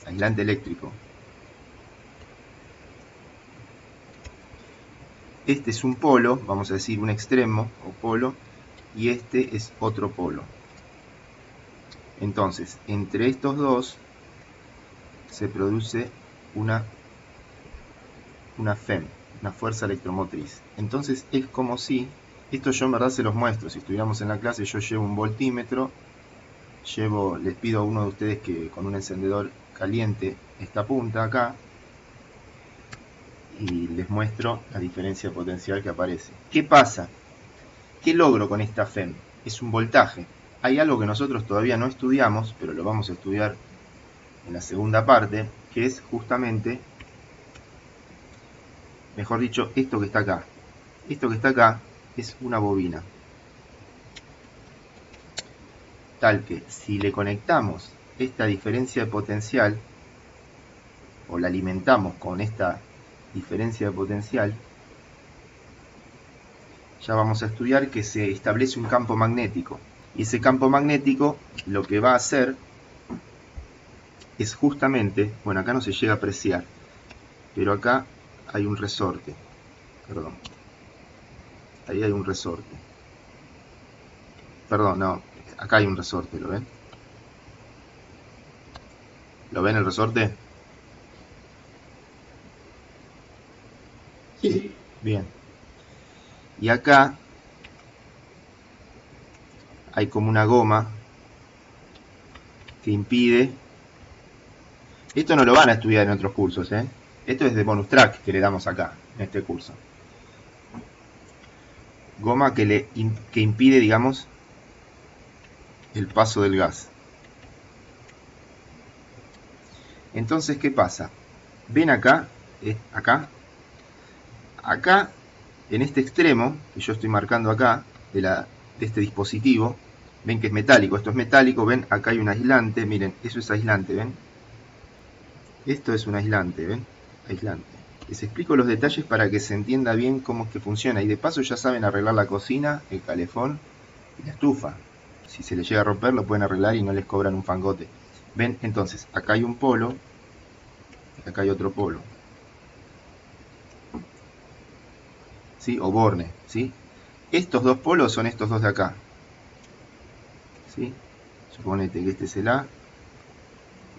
Aislante eléctrico. Este es un polo, vamos a decir un extremo o polo, y este es otro polo. Entonces, entre estos dos se produce una FEM, una fuerza electromotriz. Entonces es como si, esto yo en verdad se los muestro, si estuviéramos en la clase yo llevo un voltímetro, les pido a uno de ustedes que con un encendedor caliente esta punta acá, y les muestro la diferencia potencial que aparece. ¿Qué pasa? ¿Qué logro con esta FEM? Es un voltaje. Hay algo que nosotros todavía no estudiamos, pero lo vamos a estudiar en la segunda parte, que es justamente, mejor dicho, esto que está acá. Esto que está acá es una bobina. Tal que si le conectamos esta diferencia de potencial, o la alimentamos con esta diferencia de potencial, ya vamos a estudiar que se establece un campo magnético. Y ese campo magnético lo que va a hacer es justamente, bueno, acá no se llega a apreciar, pero acá hay un resorte, perdón, ahí hay un resorte, perdón, no, acá hay un resorte, ¿lo ven? ¿Lo ven el resorte? Bien. Y acá hay como una goma que impide. Esto no lo van a estudiar en otros cursos, ¿eh? Esto es de bonus track que le damos acá, en este curso. Goma que impide, digamos, el paso del gas. Entonces, ¿qué pasa? Ven acá, acá, en este extremo, que yo estoy marcando acá, de este dispositivo, ven que es metálico, esto es metálico, ven, acá hay un aislante, miren, eso es aislante, ven. Esto es un aislante, ven, aislante. Les explico los detalles para que se entienda bien cómo es que funciona, y de paso ya saben arreglar la cocina, el calefón y la estufa. Si se les llega a romper, lo pueden arreglar y no les cobran un fangote. Ven, entonces, acá hay un polo, y acá hay otro polo. ¿Sí? O borne, ¿sí? Estos dos polos son estos dos de acá. ¿Sí? Suponete que este es el A,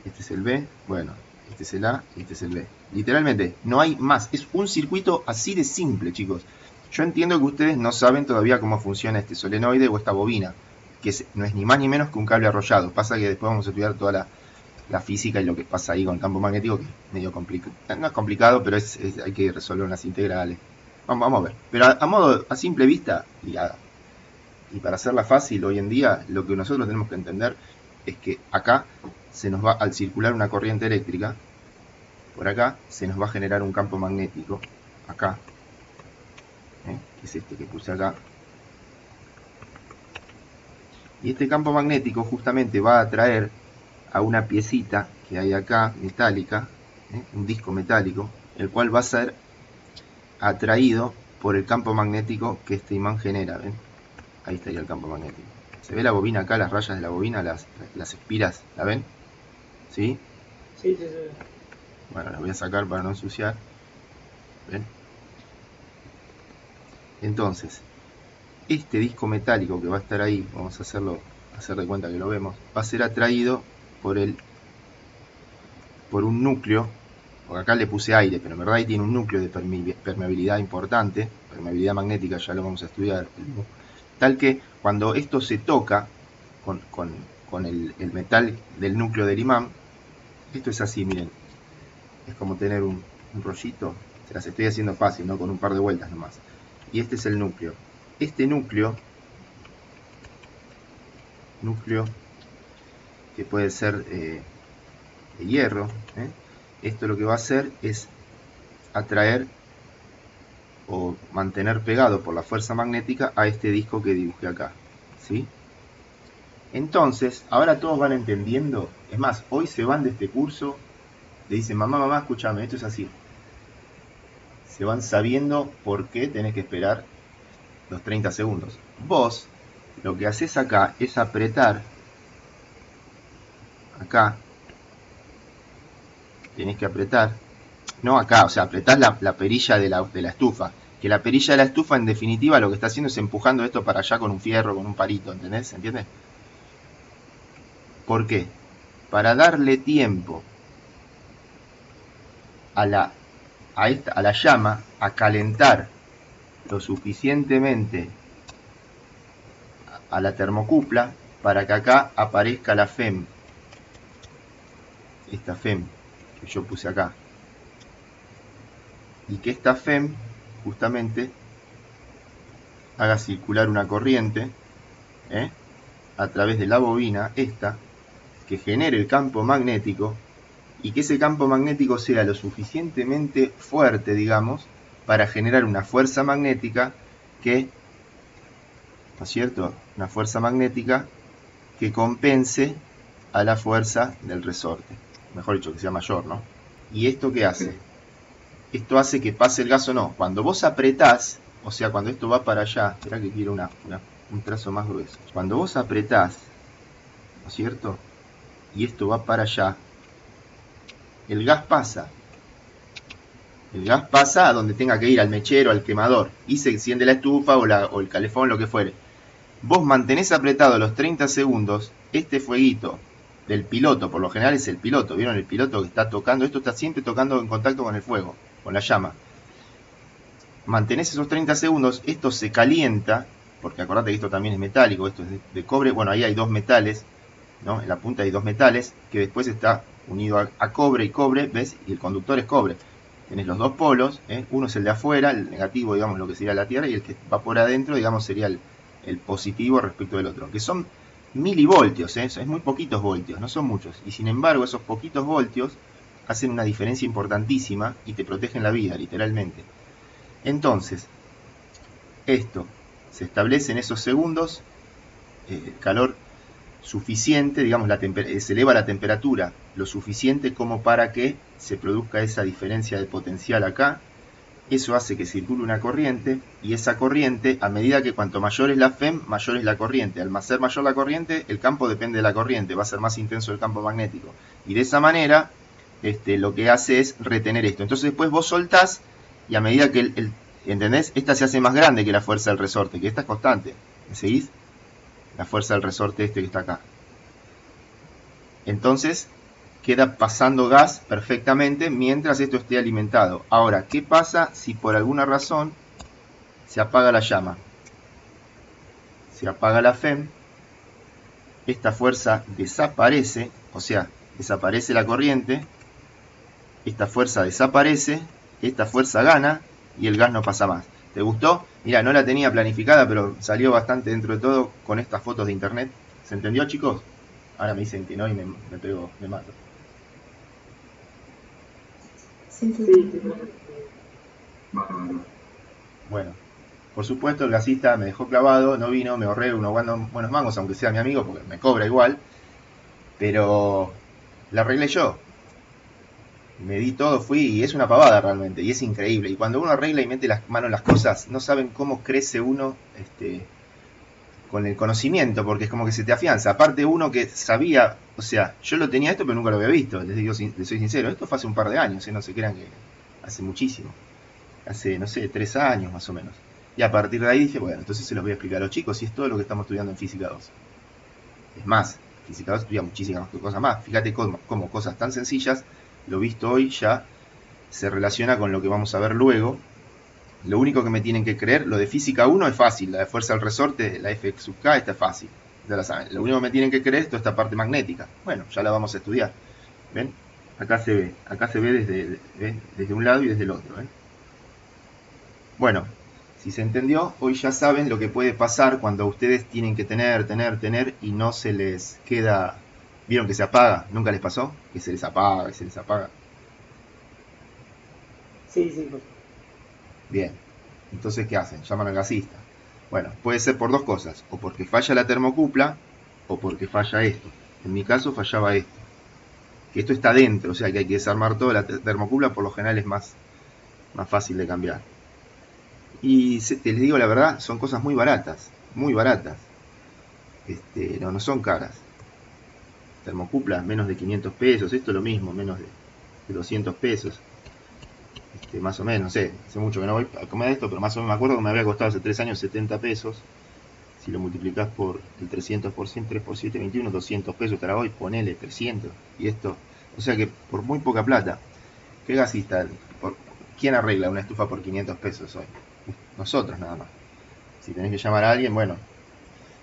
este es el B, bueno, este es el A y este es el B. Literalmente, no hay más. Es un circuito así de simple, chicos. Yo entiendo que ustedes no saben todavía cómo funciona este solenoide o esta bobina, que no es ni más ni menos que un cable arrollado. Pasa que después vamos a estudiar toda la física y lo que pasa ahí con el campo magnético, que es medio complicado. No es complicado, pero hay que resolver unas integrales. Vamos a ver. Pero a simple vista, y para hacerla fácil hoy en día, lo que nosotros tenemos que entender es que acá se nos va, al circular una corriente eléctrica, por acá se nos va a generar un campo magnético, acá, que es este que puse acá. Y este campo magnético justamente va a atraer a una piecita que hay acá, metálica, un disco metálico, el cual va a ser atraído por el campo magnético que este imán genera, ¿ven? Ahí estaría el campo magnético. ¿Se ve la bobina acá, las rayas de la bobina, las espiras? ¿La ven? ¿Sí? Sí, sí, sí. Bueno, las voy a sacar para no ensuciar. ¿Ven? Entonces, este disco metálico que va a estar ahí, vamos a hacer de cuenta que lo vemos, va a ser atraído por un núcleo, porque acá le puse aire, pero en verdad ahí tiene un núcleo de permeabilidad importante, permeabilidad magnética, ya lo vamos a estudiar, tal que cuando esto se toca con el metal del núcleo del imán, esto es así, miren, es como tener un rollito, se las estoy haciendo fácil, ¿no? Con un par de vueltas nomás, y este es el núcleo. Este núcleo que puede ser de hierro, esto lo que va a hacer es atraer o mantener pegado por la fuerza magnética a este disco que dibujé acá, ¿sí? Entonces, ahora todos van entendiendo. Es más, hoy se van de este curso, le dicen, mamá, escúchame, esto es así. Se van sabiendo por qué tenés que esperar los 30 segundos. Vos, lo que haces acá es apretar, acá, tenés que apretar, no acá, o sea, apretás la perilla de la estufa, que la perilla de la estufa en definitiva lo que está haciendo es empujando esto para allá con un fierro, con un palito, ¿entendés? ¿Se entiende? ¿Por qué? Para darle tiempo a la llama a calentar lo suficientemente a la termocupla para que acá aparezca la FEM, esta FEM que yo puse acá, y que esta FEM justamente haga circular una corriente a través de la bobina esta, que genere el campo magnético, y que ese campo magnético sea lo suficientemente fuerte, digamos, para generar una fuerza magnética que, ¿no es cierto?, una fuerza magnética que compense a la fuerza del resorte, mejor dicho, que sea mayor, ¿no? ¿Y esto qué hace? Esto hace que pase el gas o no. Cuando vos apretás, o sea, cuando esto va para allá, espera que quiero un trazo más grueso. Cuando vos apretás, ¿no es cierto?, y esto va para allá, el gas pasa. El gas pasa a donde tenga que ir, al mechero, al quemador, y se enciende la estufa o el calefón, lo que fuere. Vos mantenés apretado los 30 segundos, este fueguito del piloto, por lo general es el piloto, ¿vieron? El piloto que está tocando, esto está siempre tocando en contacto con el fuego, con la llama. mantenés esos 30 segundos, esto se calienta, porque acordate que esto también es metálico, esto es de cobre, bueno, ahí hay dos metales, ¿no? En la punta hay dos metales, que después está unido a cobre y cobre, ¿ves? Y el conductor es cobre. Tenés los dos polos, uno es el de afuera, el negativo, digamos, lo que sería la Tierra, y el que va por adentro, digamos, sería el positivo respecto del otro, que son milivoltios, es muy poquitos voltios, no son muchos, y sin embargo esos poquitos voltios hacen una diferencia importantísima y te protegen la vida, literalmente. Entonces, esto se establece en esos segundos, calor suficiente, digamos, se eleva la temperatura lo suficiente como para que se produzca esa diferencia de potencial acá. Eso hace que circule una corriente, y esa corriente, a medida que cuanto mayor es la FEM, mayor es la corriente. Al ser mayor la corriente, el campo depende de la corriente, va a ser más intenso el campo magnético. Y de esa manera, lo que hace es retener esto. Entonces después vos soltás, y a medida que ¿entendés? Esta se hace más grande que la fuerza del resorte, que esta es constante. ¿Me seguís? La fuerza del resorte que está acá. Entonces queda pasando gas perfectamente mientras esto esté alimentado. Ahora, ¿qué pasa si por alguna razón se apaga la llama? Se apaga la FEM, esta fuerza desaparece, o sea, desaparece la corriente, esta fuerza desaparece, esta fuerza gana y el gas no pasa más. ¿Te gustó? Mira, no la tenía planificada, pero salió bastante dentro de todo con estas fotos de internet. ¿Se entendió, chicos? Ahora me dicen que no y me mato. Sí. Bueno, por supuesto el gasista me dejó clavado, no vino, me ahorré unos buenos mangos, aunque sea mi amigo, porque me cobra igual. Pero la arreglé yo. Me di todo, fui, y es una pavada realmente, y es increíble. Y cuando uno arregla y mete las manos en las cosas, no saben cómo crece uno con el conocimiento, porque es como que se te afianza. Aparte uno que sabía, o sea, yo lo tenía esto, pero nunca lo había visto, les soy sincero. Esto fue hace un par de años, no se crean que hace muchísimo. Hace, no sé, 3 años más o menos. Y a partir de ahí dije, bueno, entonces se los voy a explicar a los chicos, y es todo lo que estamos estudiando en Física 2. Es más, Física 2 estudia muchísimas cosas más. Fíjate cómo cosas tan sencillas, lo visto hoy ya se relaciona con lo que vamos a ver luego. Lo único que me tienen que creer, lo de Física 1 es fácil, la de fuerza del resorte, la F sub K, está fácil, ya la saben. Lo único que me tienen que creer es toda esta parte magnética. Bueno, ya la vamos a estudiar. ¿Ven? Acá se ve desde un lado y desde el otro. Bueno, si se entendió, hoy ya saben lo que puede pasar cuando ustedes tienen que tener y no se les queda. ¿Vieron que se apaga? ¿Nunca les pasó? Que se les apaga, Sí. Bien, entonces ¿qué hacen? Llaman al gasista. Bueno, puede ser por dos cosas, o porque falla la termocupla, o porque falla esto. En mi caso fallaba esto, que esto está dentro, o sea que hay que desarmar toda la termocupla, por lo general es más fácil de cambiar. Y les digo la verdad, son cosas muy baratas, no son caras. Termocupla, menos de 500 pesos, esto es lo mismo, menos de 200 pesos. Más o menos, no sé, hace mucho que no voy a comer esto, pero más o menos me acuerdo que me había costado hace 3 años 70 pesos. Si lo multiplicás por el 300%, 3 por 7, 21, 200 pesos estará hoy, ponele 300. Y esto, o sea que por muy poca plata, ¿qué gasista? ¿Quién arregla una estufa por 500 pesos hoy? Nosotros nada más. Si tenés que llamar a alguien, bueno,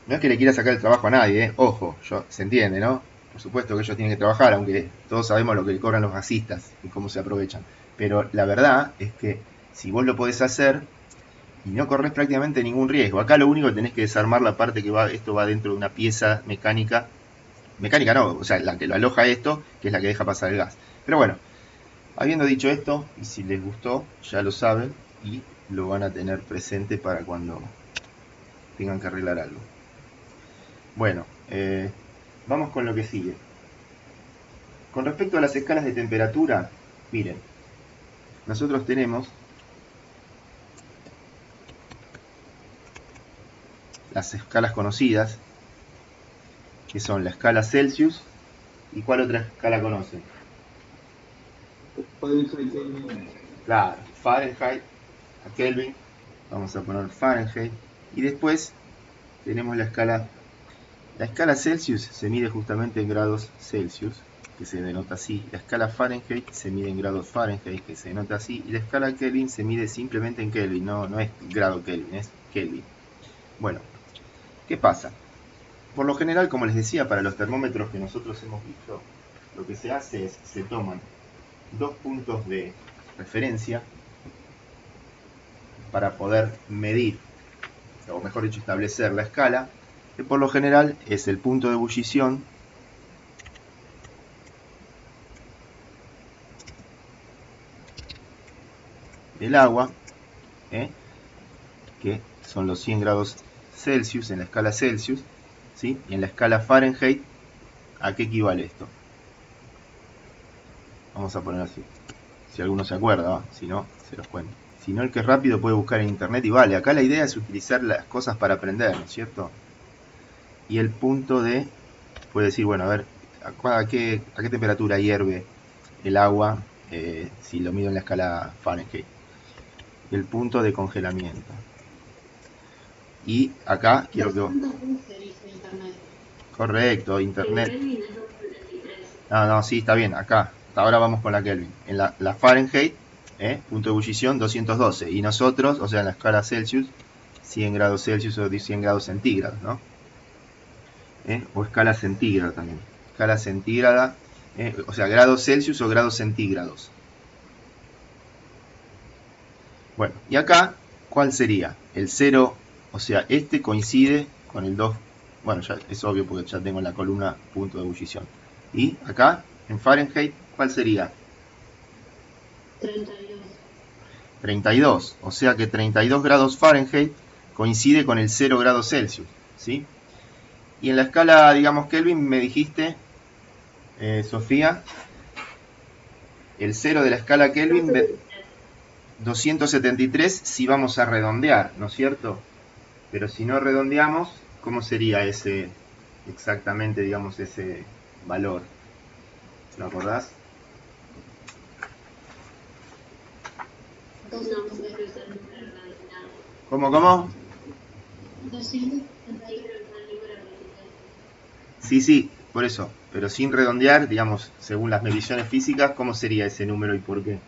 no es que le quiera sacar el trabajo a nadie, ojo, se entiende, ¿no? Por supuesto que ellos tienen que trabajar, aunque todos sabemos lo que le cobran los gasistas y cómo se aprovechan. Pero la verdad es que si vos lo podés hacer y no corres prácticamente ningún riesgo, acá lo único que tenés que desarmar la parte que esto va dentro de una pieza mecánica no, o sea, la que lo aloja esto, que es la que deja pasar el gas. Pero bueno, habiendo dicho esto, y si les gustó, ya lo saben y lo van a tener presente para cuando tengan que arreglar algo. Bueno, vamos con lo que sigue. Con respecto a las escalas de temperatura, miren, nosotros tenemos las escalas conocidas, que son la escala Celsius, ¿y cuál otra escala conocen? Claro, Fahrenheit a Kelvin, vamos a poner Fahrenheit, y después tenemos la escala Celsius, se mide justamente en grados Celsius, que se denota así, la escala Fahrenheit se mide en grados Fahrenheit, que se denota así, y la escala Kelvin se mide simplemente en Kelvin, no es grado Kelvin, es Kelvin. Bueno, ¿qué pasa? Por lo general, como les decía, para los termómetros que nosotros hemos visto, lo que se hace es, se toman dos puntos de referencia para poder medir, o mejor dicho, establecer la escala, que por lo general es el punto de ebullición del agua, que son los 100 grados Celsius en la escala Celsius, ¿sí? Y en la escala Fahrenheit, ¿a qué equivale esto? Vamos a poner así, si alguno se acuerda, ¿va? Si no, se los cuento. Si no, el que es rápido puede buscar en internet y vale. Acá la idea es utilizar las cosas para aprender, ¿no es cierto? Y el punto de, puede decir, bueno, a ver, ¿a qué temperatura hierve el agua si lo mido en la escala Fahrenheit? El punto de congelamiento. Y acá quiero que... Correcto, internet. No, sí, está bien, acá. Ahora vamos con la Kelvin. En la Fahrenheit, punto de ebullición 212. Y nosotros, o sea, en la escala Celsius, 100 grados Celsius o 100 grados centígrados, ¿no? O escala centígrada también. Escala centígrada, o sea, grados Celsius o grados centígrados. Bueno, y acá, ¿cuál sería? El 0, o sea, este coincide con el 2. Bueno, ya es obvio porque ya tengo en la columna punto de ebullición. Y acá, en Fahrenheit, ¿cuál sería? 32. 32, o sea que 32 grados Fahrenheit coincide con el 0 grados Celsius, ¿sí? Y en la escala, digamos, Kelvin, me dijiste, Sofía, el 0 de la escala Kelvin, 273 si vamos a redondear, ¿no es cierto? Pero si no redondeamos, ¿cómo sería ese, exactamente, digamos, ese valor? ¿Lo acordás? ¿Cómo? Sí, por eso. Pero sin redondear, digamos, según las mediciones físicas, ¿cómo sería ese número y por qué?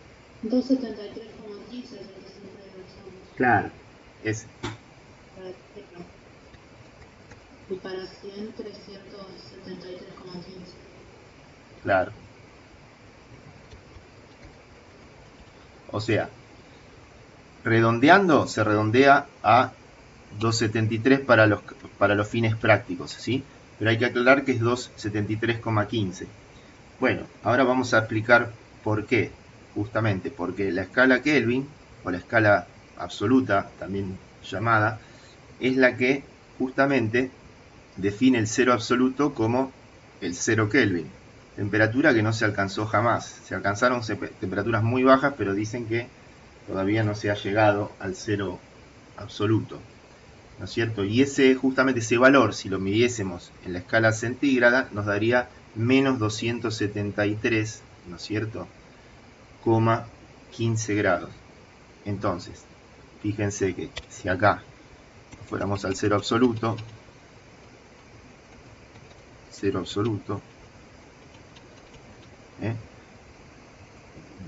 273,15. Claro, es. Y para 100, 373,15. Claro. O sea, redondeando se redondea a 273 para los fines prácticos, ¿sí? Pero hay que aclarar que es 273,15. Bueno, ahora vamos a explicar por qué. Justamente porque la escala Kelvin, o la escala absoluta, también llamada, es la que justamente define el cero absoluto como el 0 Kelvin. Temperatura que no se alcanzó jamás. Se alcanzaron temperaturas muy bajas, pero dicen que todavía no se ha llegado al cero absoluto, ¿no es cierto? Y justamente ese valor, si lo midiésemos en la escala centígrada, nos daría menos 273, ¿no es cierto?, 15 grados. Entonces, fíjense que si acá fuéramos al cero absoluto,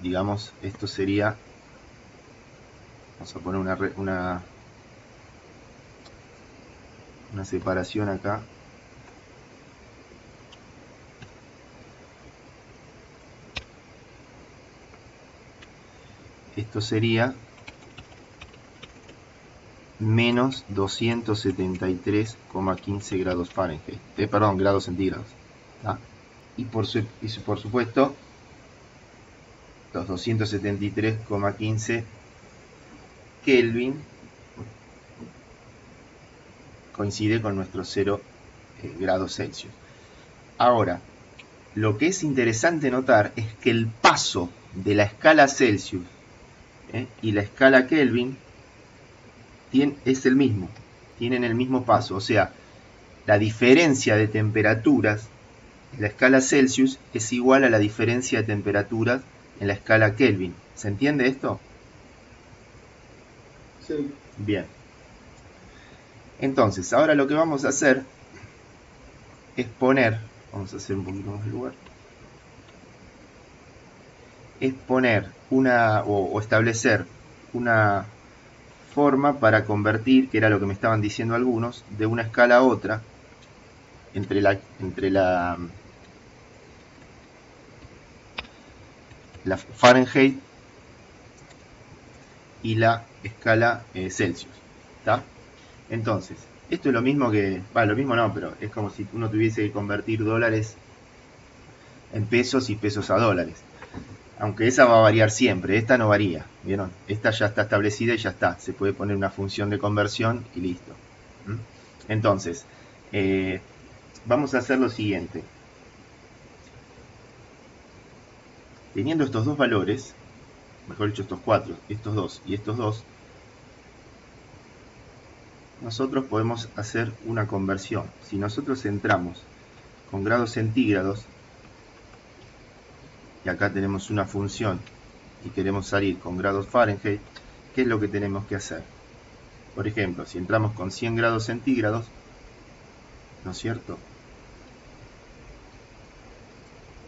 digamos, esto sería, vamos a poner una separación acá. Esto sería menos 273,15 grados Fahrenheit, perdón, grados centígrados, ¿tá? Y por supuesto, los 273,15 Kelvin coincide con nuestro 0 grados Celsius. Ahora, lo que es interesante notar es que el paso de la escala Celsius y la escala Kelvin es el mismo, tienen el mismo paso, o sea, la diferencia de temperaturas en la escala Celsius es igual a la diferencia de temperaturas en la escala Kelvin. ¿Se entiende esto? Sí. Bien. Entonces, ahora lo que vamos a hacer es poner, vamos a hacer un poquito más de lugar, es poner o establecer una forma para convertir, que era lo que me estaban diciendo algunos, de una escala a otra, entre la Fahrenheit y la escala Celsius. ¿Está? Entonces, esto es lo mismo que, lo mismo no, pero es como si uno tuviese que convertir dólares en pesos y pesos a dólares. Aunque esa va a variar siempre, esta no varía, ¿vieron? Esta ya está establecida y ya está. Se puede poner una función de conversión y listo. Entonces, vamos a hacer lo siguiente. Teniendo estos dos valores, mejor dicho estos 4, estos 2 y estos 2, nosotros podemos hacer una conversión. Si nosotros entramos con grados centígrados, y acá tenemos una función y queremos salir con grados Fahrenheit, ¿qué es lo que tenemos que hacer? Por ejemplo, si entramos con 100 grados centígrados, ¿no es cierto?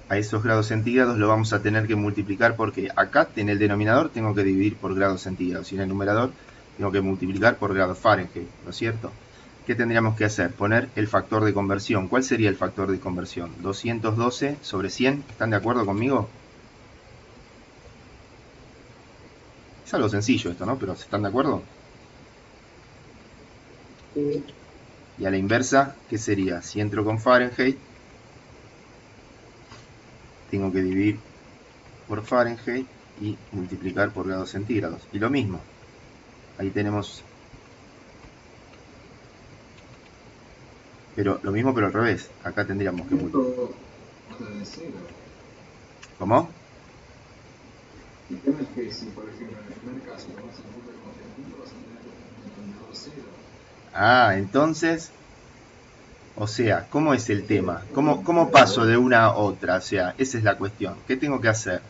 A esos grados centígrados lo vamos a tener que multiplicar porque acá en el denominador tengo que dividir por grados centígrados y en el numerador tengo que multiplicar por grados Fahrenheit, ¿no es cierto? ¿Qué tendríamos que hacer? Poner el factor de conversión. ¿Cuál sería el factor de conversión? 212 sobre 100. ¿Están de acuerdo conmigo? Es algo sencillo esto, ¿no? Pero ¿están de acuerdo? Sí. Y a la inversa, ¿qué sería? Si entro con Fahrenheit, tengo que dividir por Fahrenheit y multiplicar por grados centígrados. Y lo mismo. Ahí tenemos... Pero lo mismo pero al revés. Acá tendríamos que multiplicar. ¿Cómo? El tema es que si, por ejemplo, en el primer caso lo vas a multiplicar con punto, vas a tener un denominador 0. Ah, entonces... O sea, ¿cómo es el tema? ¿Cómo paso de una a otra? O sea, esa es la cuestión. ¿Qué tengo que hacer?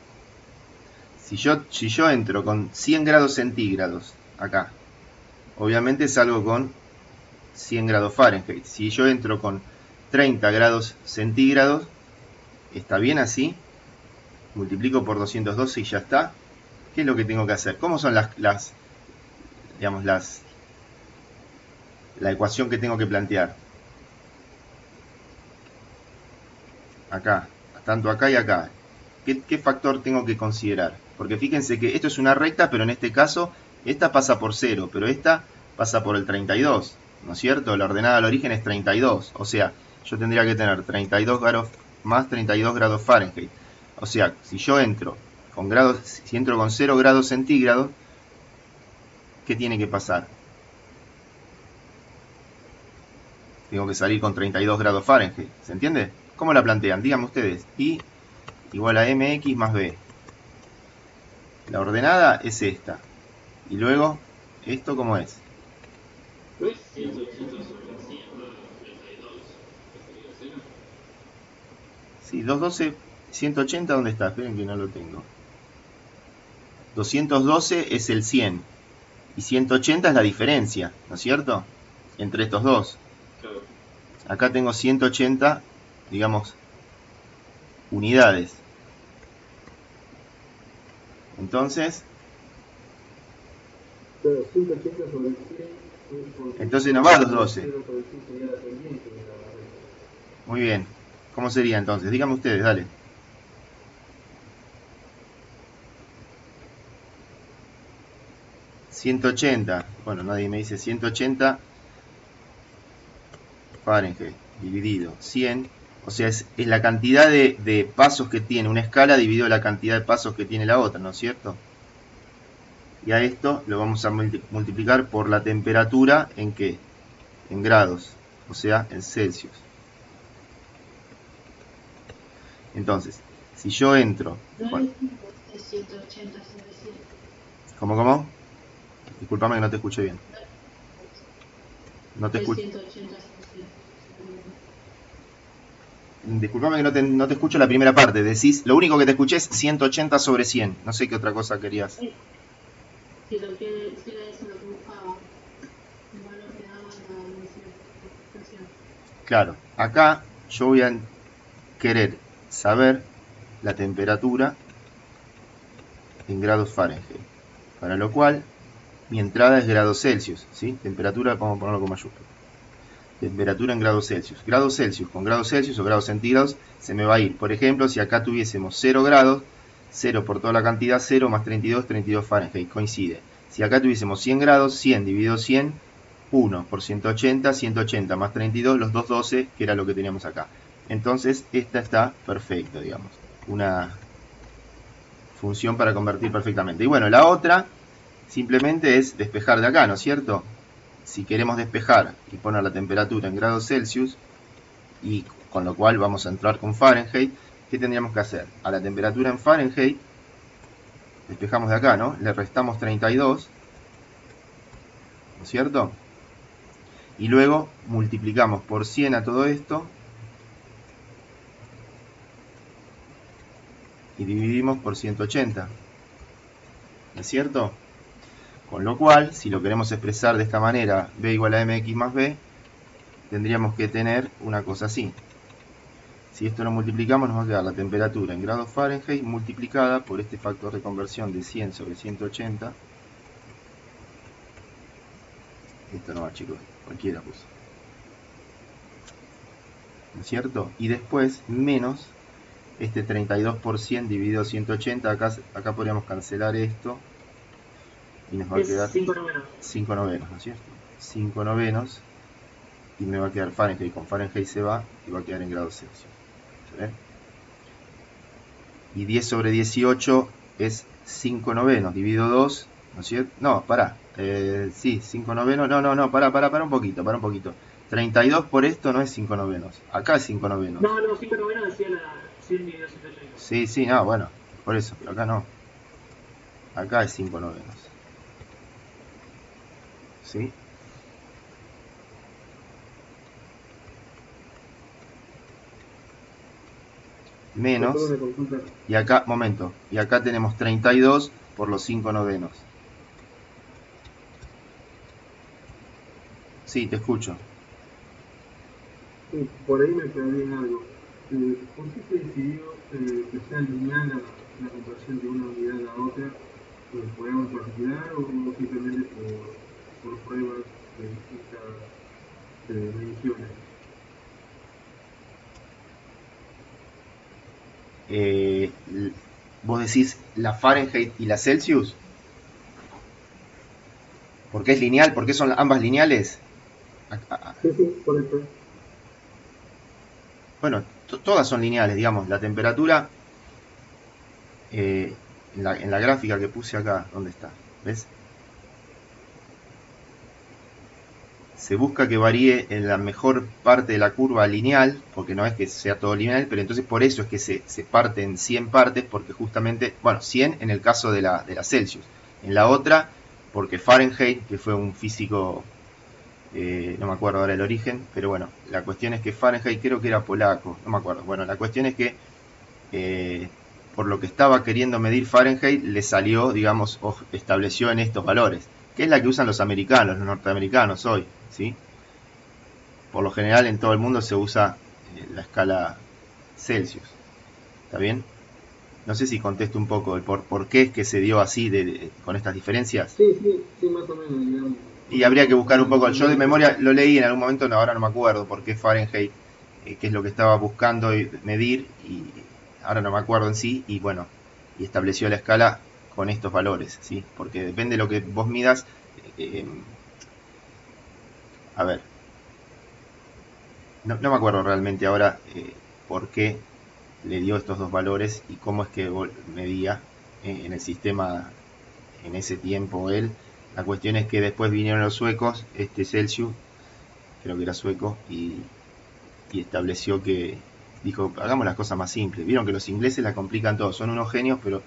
Si yo entro con 100 grados centígrados acá, obviamente salgo con 100 grados Fahrenheit. Si yo entro con 30 grados centígrados, ¿está bien así? Multiplico por 212 y ya está. ¿Qué es lo que tengo que hacer? ¿Cómo son la ecuación que tengo que plantear? Acá, tanto acá y acá. ¿Qué factor tengo que considerar? Porque fíjense que esto es una recta, pero en este caso, esta pasa por 0, pero esta pasa por el 32, ¿no es cierto? La ordenada al origen es 32, o sea, yo tendría que tener 32 grados más 32 grados Fahrenheit. O sea, si yo entro con 0 grados centígrados, ¿qué tiene que pasar? Tengo que salir con 32 grados Fahrenheit, ¿se entiende? ¿Cómo la plantean? Díganme ustedes. I igual a mx más b. La ordenada es esta. Y luego, ¿esto cómo es? Sí, 212, 180, ¿dónde está? Esperen que no lo tengo. 212 es el 100. Y 180 es la diferencia, ¿no es cierto? Entre estos dos. Acá tengo 180, digamos, unidades. Entonces, entonces no va a los 12. Muy bien. ¿Cómo sería entonces? Díganme ustedes, dale. ...180... Bueno, nadie me dice 180... Fahrenheit dividido 100... O sea, es la cantidad de pasos que tiene una escala dividido la cantidad de pasos que tiene la otra, ¿no es cierto? Y a esto lo vamos a multiplicar por la temperatura, ¿en qué? En grados, o sea, en Celsius. Entonces, si yo entro... Bueno, ¿Cómo? Disculpame que no te escuché bien. No te escucho. Disculpame que no te escucho la primera parte. Decís, lo único que te escuché es 180 sobre 100. No sé qué otra cosa querías. Sí, lo que era eso lo que buscaba. El valor que daba la multiplicación. Claro, acá yo voy a querer saber la temperatura en grados Fahrenheit. Para lo cual, mi entrada es grados Celsius, ¿sí? Temperatura, vamos a ponerlo con mayúscula. Temperatura en grados Celsius. Grados Celsius con grados Celsius o grados centígrados se me va a ir. Por ejemplo, si acá tuviésemos 0 grados, 0 por toda la cantidad, 0 más 32, 32 Fahrenheit, coincide. Si acá tuviésemos 100 grados, 100 dividido 100, 1 por 180, 180 más 32, los 212, que era lo que teníamos acá. Entonces, esta está perfecta, digamos. Una función para convertir perfectamente. Y bueno, la otra simplemente es despejar de acá, ¿no es cierto? Si queremos despejar y poner la temperatura en grados Celsius, y con lo cual vamos a entrar con Fahrenheit, ¿qué tendríamos que hacer? A la temperatura en Fahrenheit, despejamos de acá, ¿no? Le restamos 32, ¿no es cierto? Y luego multiplicamos por 100 a todo esto, y dividimos por 180, ¿no es cierto? Con lo cual, si lo queremos expresar de esta manera, b igual a mx más b, tendríamos que tener una cosa así. Si esto lo multiplicamos, nos va a quedar la temperatura en grados Fahrenheit multiplicada por este factor de conversión de 100 sobre 180. Esto no va, chicos, cualquiera puso. ¿No es cierto? Y después, menos este 32% dividido 180. Acá podríamos cancelar esto. Y nos va a quedar 5 novenos, ¿no es cierto? 5 novenos. Y me va a quedar Fahrenheit. Con Fahrenheit se va y va a quedar en grados Celsius. ¿Se ve? Y 10 sobre 18 es 5 novenos. Dividido 2, ¿no es cierto? No, pará. Sí, 5 novenos. No, pará un poquito. 32 por esto no es 5 novenos. Acá es 5 novenos. No, 5 novenos decía la 100 dividido 180. Sí, no, bueno. Por eso, pero acá no. Acá es 5 novenos. ¿Sí? Menos, y acá, momento, y acá tenemos 32 por los 5 novenos. Sí, te escucho. Sí, por ahí me perdí en algo. ¿Por qué se decidió que sea lineal la conversión de una unidad a otra? ¿Por algo en particular o simplemente por pruebas de distintas mediciones? Vos decís la Fahrenheit y la Celsius, ¿por qué es lineal? ¿Por qué son ambas lineales? Sí, correcto. Bueno, todas son lineales, digamos. La temperatura en la gráfica que puse acá, ¿dónde está? ¿Ves? Se busca que varíe en la mejor parte de la curva lineal, porque no es que sea todo lineal, pero entonces por eso es que se parte en 100 partes, porque justamente, bueno, 100 en el caso de la Celsius. En la otra, porque Fahrenheit, que fue un físico, no me acuerdo ahora el origen, pero bueno, la cuestión es que Fahrenheit creo que era polaco, no me acuerdo. Bueno, la cuestión es que por lo que estaba queriendo medir Fahrenheit, le salió, digamos, o estableció en estos valores, que es la que usan los americanos, los norteamericanos hoy, ¿sí? Por lo general en todo el mundo se usa la escala Celsius. ¿Está bien? No sé si contesto un poco el por qué es que se dio así con estas diferencias. Sí, más o menos, digamos. Y habría que buscar un poco. Yo de memoria lo leí en algún momento, ahora no me acuerdo por qué Fahrenheit, qué es lo que estaba buscando medir, y ahora no me acuerdo en sí, y bueno, y estableció la escala con estos valores, ¿sí? Porque depende de lo que vos midas. A ver, no me acuerdo realmente ahora por qué le dio estos dos valores y cómo es que medía en el sistema en ese tiempo él. La cuestión es que después vinieron los suecos, Celsius, creo que era sueco, y estableció que, dijo, hagamos las cosas más simples. Vieron que los ingleses la complican todo, son unos genios, pero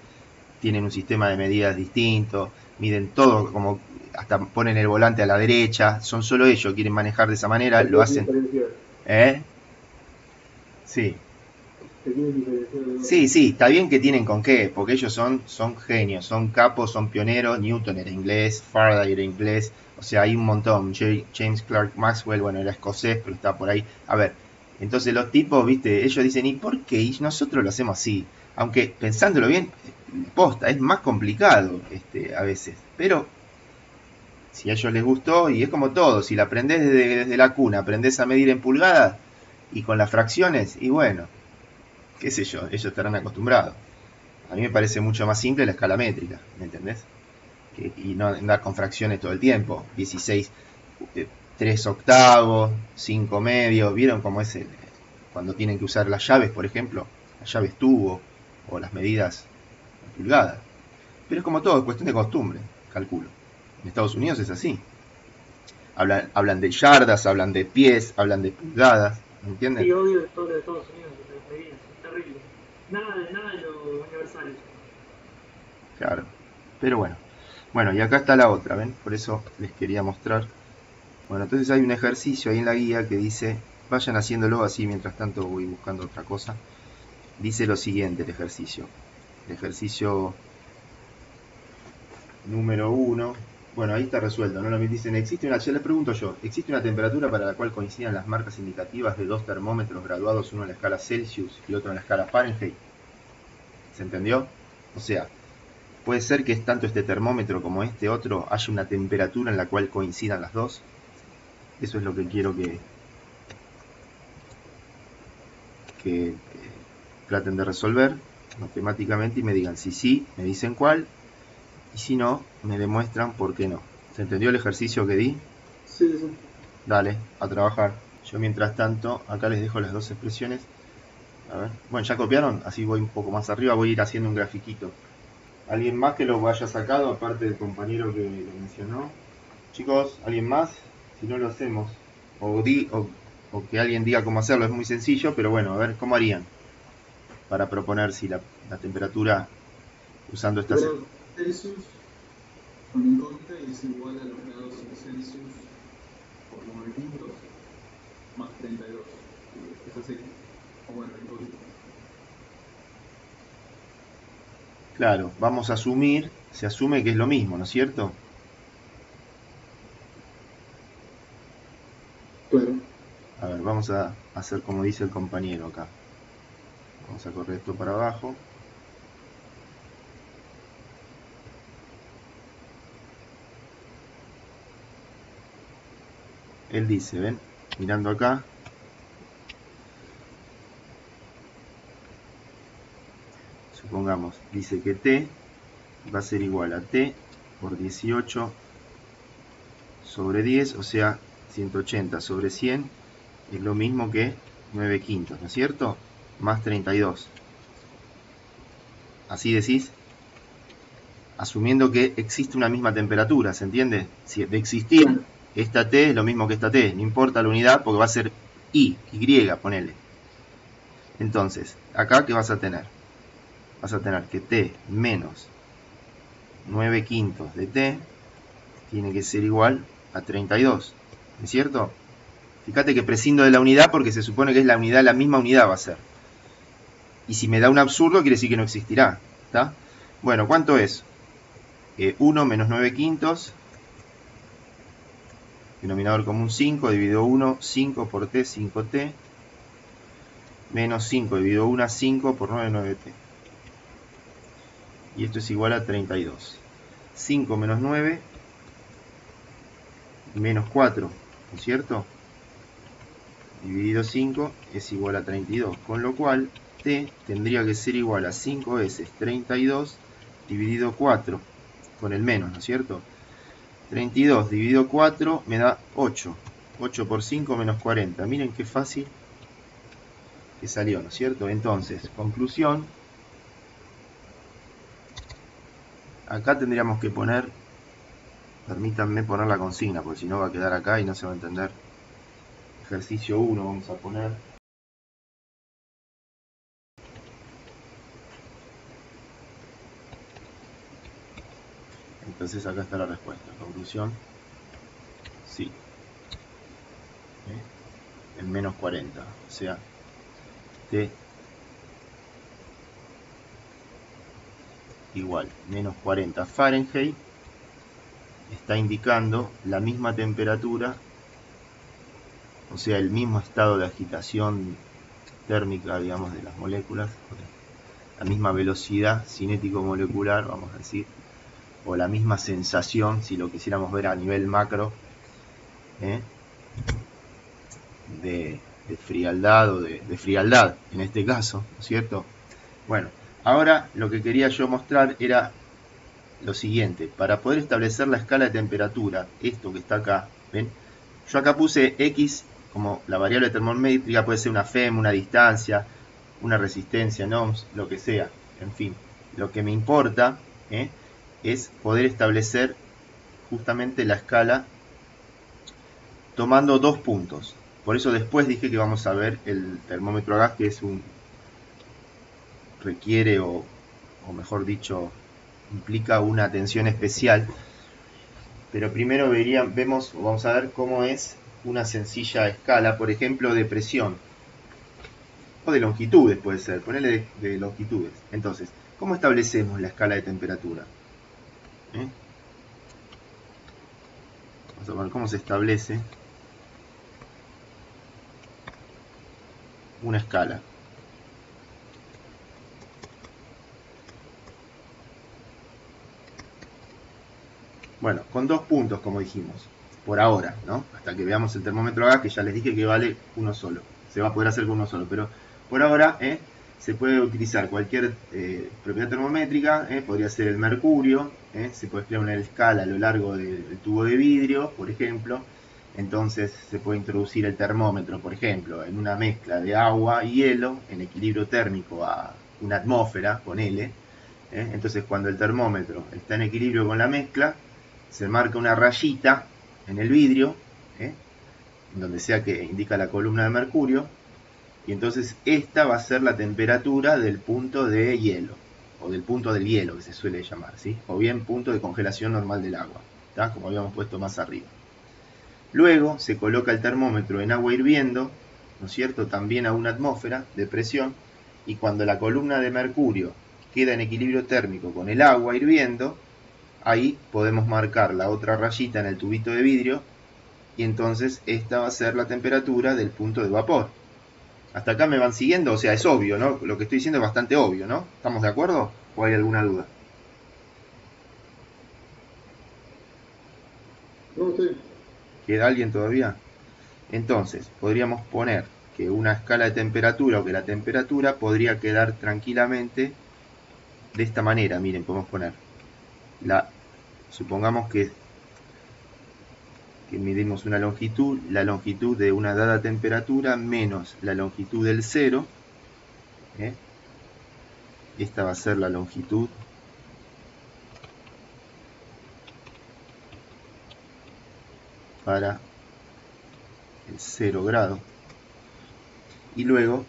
tienen un sistema de medidas distinto, miden todo, como hasta ponen el volante a la derecha, son solo ellos, quieren manejar de esa manera, lo hacen. Sí. Sí, está bien que tienen con qué, porque ellos son genios, son capos, son pioneros. Newton era inglés, Faraday era inglés, o sea, hay un montón. James Clerk Maxwell, bueno, era escocés, pero está por ahí. A ver, entonces los tipos, viste, ellos dicen, ¿y por qué? Y nosotros lo hacemos así. Aunque pensándolo bien, posta, es más complicado a veces, pero si a ellos les gustó, y es como todo, si la aprendés desde la cuna, aprendés a medir en pulgadas y con las fracciones, y bueno, qué sé yo, ellos estarán acostumbrados. A mí me parece mucho más simple la escala métrica, ¿me entendés? Y no andar con fracciones todo el tiempo, 16, 3 octavos, 5 medios, ¿vieron cómo es cuando tienen que usar las llaves, por ejemplo? Las llaves tubo o las medidas en pulgadas. Pero es como todo, es cuestión de costumbre, calculo. En Estados Unidos es así. Hablan de yardas, hablan de pies, hablan de pulgadas, ¿me entienden? Sí, obvio, de todo de Estados Unidos, las medidas, es terrible. Nada de lo universal eso. Claro, pero bueno. Bueno, y acá está la otra, ¿ven? Por eso les quería mostrar. Bueno, entonces hay un ejercicio ahí en la guía que dice, vayan haciéndolo así, mientras tanto voy buscando otra cosa. Dice lo siguiente el ejercicio. El ejercicio número 1. Bueno, ahí está resuelto, ¿no? Me dicen, ya les pregunto yo, ¿existe una temperatura para la cual coincidan las marcas indicativas de dos termómetros graduados, uno en la escala Celsius y otro en la escala Fahrenheit? ¿Se entendió? O sea, puede ser que tanto este termómetro como este otro haya una temperatura en la cual coincidan las dos. Eso es lo que quiero que traten de resolver matemáticamente y me digan si sí, me dicen cuál, y si no, me demuestran por qué no. ¿Se entendió el ejercicio que di? Sí, sí. Dale, a trabajar. Yo mientras tanto, acá les dejo las dos expresiones. A ver. Bueno, ¿ya copiaron? Así voy un poco más arriba, voy a ir haciendo un grafiquito. ¿Alguien más que lo haya sacado, aparte del compañero que lo mencionó? Chicos, ¿alguien más? Si no lo hacemos. O que alguien diga cómo hacerlo, es muy sencillo, pero bueno, a ver, ¿cómo harían? Para proponer si la temperatura usando estas... Celsius con incógnita y es igual a los grados en Celsius por 9 puntos más 32. Es así. O bueno, incógnita. Claro, vamos a asumir, se asume que es lo mismo, ¿no es cierto? Claro. A ver, vamos a hacer como dice el compañero acá. Vamos a correr esto para abajo. Él dice, ¿ven? Mirando acá. Supongamos, dice que T va a ser igual a T por 18 sobre 10, o sea, 180 sobre 100 es lo mismo que 9 quintos, ¿no es cierto? Más 32. Así decís, asumiendo que existe una misma temperatura, ¿se entiende? Si de existir esta T es lo mismo que esta T, no importa la unidad porque va a ser Y, ponele. Entonces, acá ¿qué vas a tener? Vas a tener que T menos 9 quintos de T tiene que ser igual a 32, ¿no es cierto? Fíjate que prescindo de la unidad porque se supone que es la unidad, la misma unidad va a ser. Y si me da un absurdo quiere decir que no existirá, ¿está? Bueno, ¿cuánto es? 1 menos 9 quintos, denominador común 5, dividido 1, 5 por T, 5T, menos 5 dividido 1, 5 por 9, 9T. Y esto es igual a 32. 5 menos 9, menos 4, ¿no es cierto? Dividido 5 es igual a 32, con lo cual T tendría que ser igual a 5 veces 32 dividido 4, con el menos, ¿no es cierto? 32 dividido 4 me da 8. 8 por 5 menos 40. Miren qué fácil que salió, ¿no es cierto? Entonces, conclusión. Acá tendríamos que poner, permítanme poner la consigna, porque si no va a quedar acá y no se va a entender. Ejercicio 1 vamos a poner. Entonces acá está la respuesta. Conclusión, sí. En menos 40. O sea, T igual menos 40 Fahrenheit está indicando la misma temperatura, o sea, el mismo estado de agitación térmica, digamos, de las moléculas. la misma velocidad cinético-molecular, vamos a decir, o la misma sensación, si lo quisiéramos ver a nivel macro, de frialdad o de frialdad en este caso, ¿no es cierto? Bueno, ahora lo que quería yo mostrar era lo siguiente. Para poder establecer la escala de temperatura, esto que está acá, ¿ven? Yo acá puse X como la variable termométrica, puede ser una FEM, una distancia, una resistencia, NOMS, lo que sea, en fin. Lo que me importa es poder establecer justamente la escala tomando 2 puntos. Por eso después dije que vamos a ver el termómetro a gas, que es requiere o mejor dicho implica una atención especial. Pero primero vamos a ver cómo es una sencilla escala, por ejemplo, de presión o de longitudes, puede ser, ponerle de longitudes. Entonces, ¿cómo establecemos la escala de temperatura? Vamos a ver cómo se establece una escala. Bueno, con 2 puntos, como dijimos, por ahora, ¿no? Hasta que veamos el termómetro a gas, que ya les dije que vale uno solo. Se va a poder hacer con uno solo, pero por ahora se puede utilizar cualquier propiedad termométrica, podría ser el mercurio, se puede crear una escala a lo largo del tubo de vidrio, por ejemplo. Entonces se puede introducir el termómetro, por ejemplo, en una mezcla de agua y hielo, en equilibrio térmico a una atmósfera, ponele. Entonces cuando el termómetro está en equilibrio con la mezcla, se marca una rayita en el vidrio, donde sea que indica la columna de mercurio, y entonces esta va a ser la temperatura del punto de hielo, o del punto del hielo que se suele llamar, ¿sí? O bien punto de congelación normal del agua, ¿tá? Como habíamos puesto más arriba. Luego se coloca el termómetro en agua hirviendo, ¿no es cierto?, también a una atmósfera de presión, y cuando la columna de mercurio queda en equilibrio térmico con el agua hirviendo, ahí podemos marcar la otra rayita en el tubito de vidrio, y entonces esta va a ser la temperatura del punto de vapor. ¿Hasta acá me van siguiendo? O sea, es obvio, ¿no? Lo que estoy diciendo es bastante obvio, ¿no? ¿Estamos de acuerdo? ¿O hay alguna duda? No, sí. ¿Queda alguien todavía? Entonces, podríamos poner que una escala de temperatura, o que la temperatura podría quedar tranquilamente de esta manera. Miren, podemos poner supongamos que midimos una longitud, la longitud de una dada temperatura menos la longitud del cero. Esta va a ser la longitud para el 0 grado. Y luego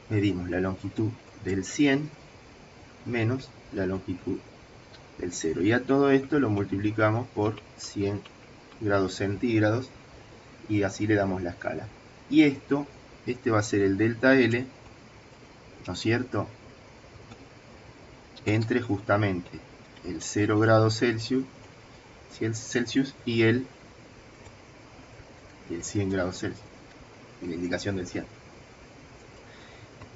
medimos la longitud del 100 menos la longitud del 0. Y a todo esto lo multiplicamos por 100 grados centígrados y así le damos la escala. Y este va a ser el delta L, ¿no es cierto?, entre justamente el 0 grados Celsius y el 100 grados Celsius, y la indicación del 100.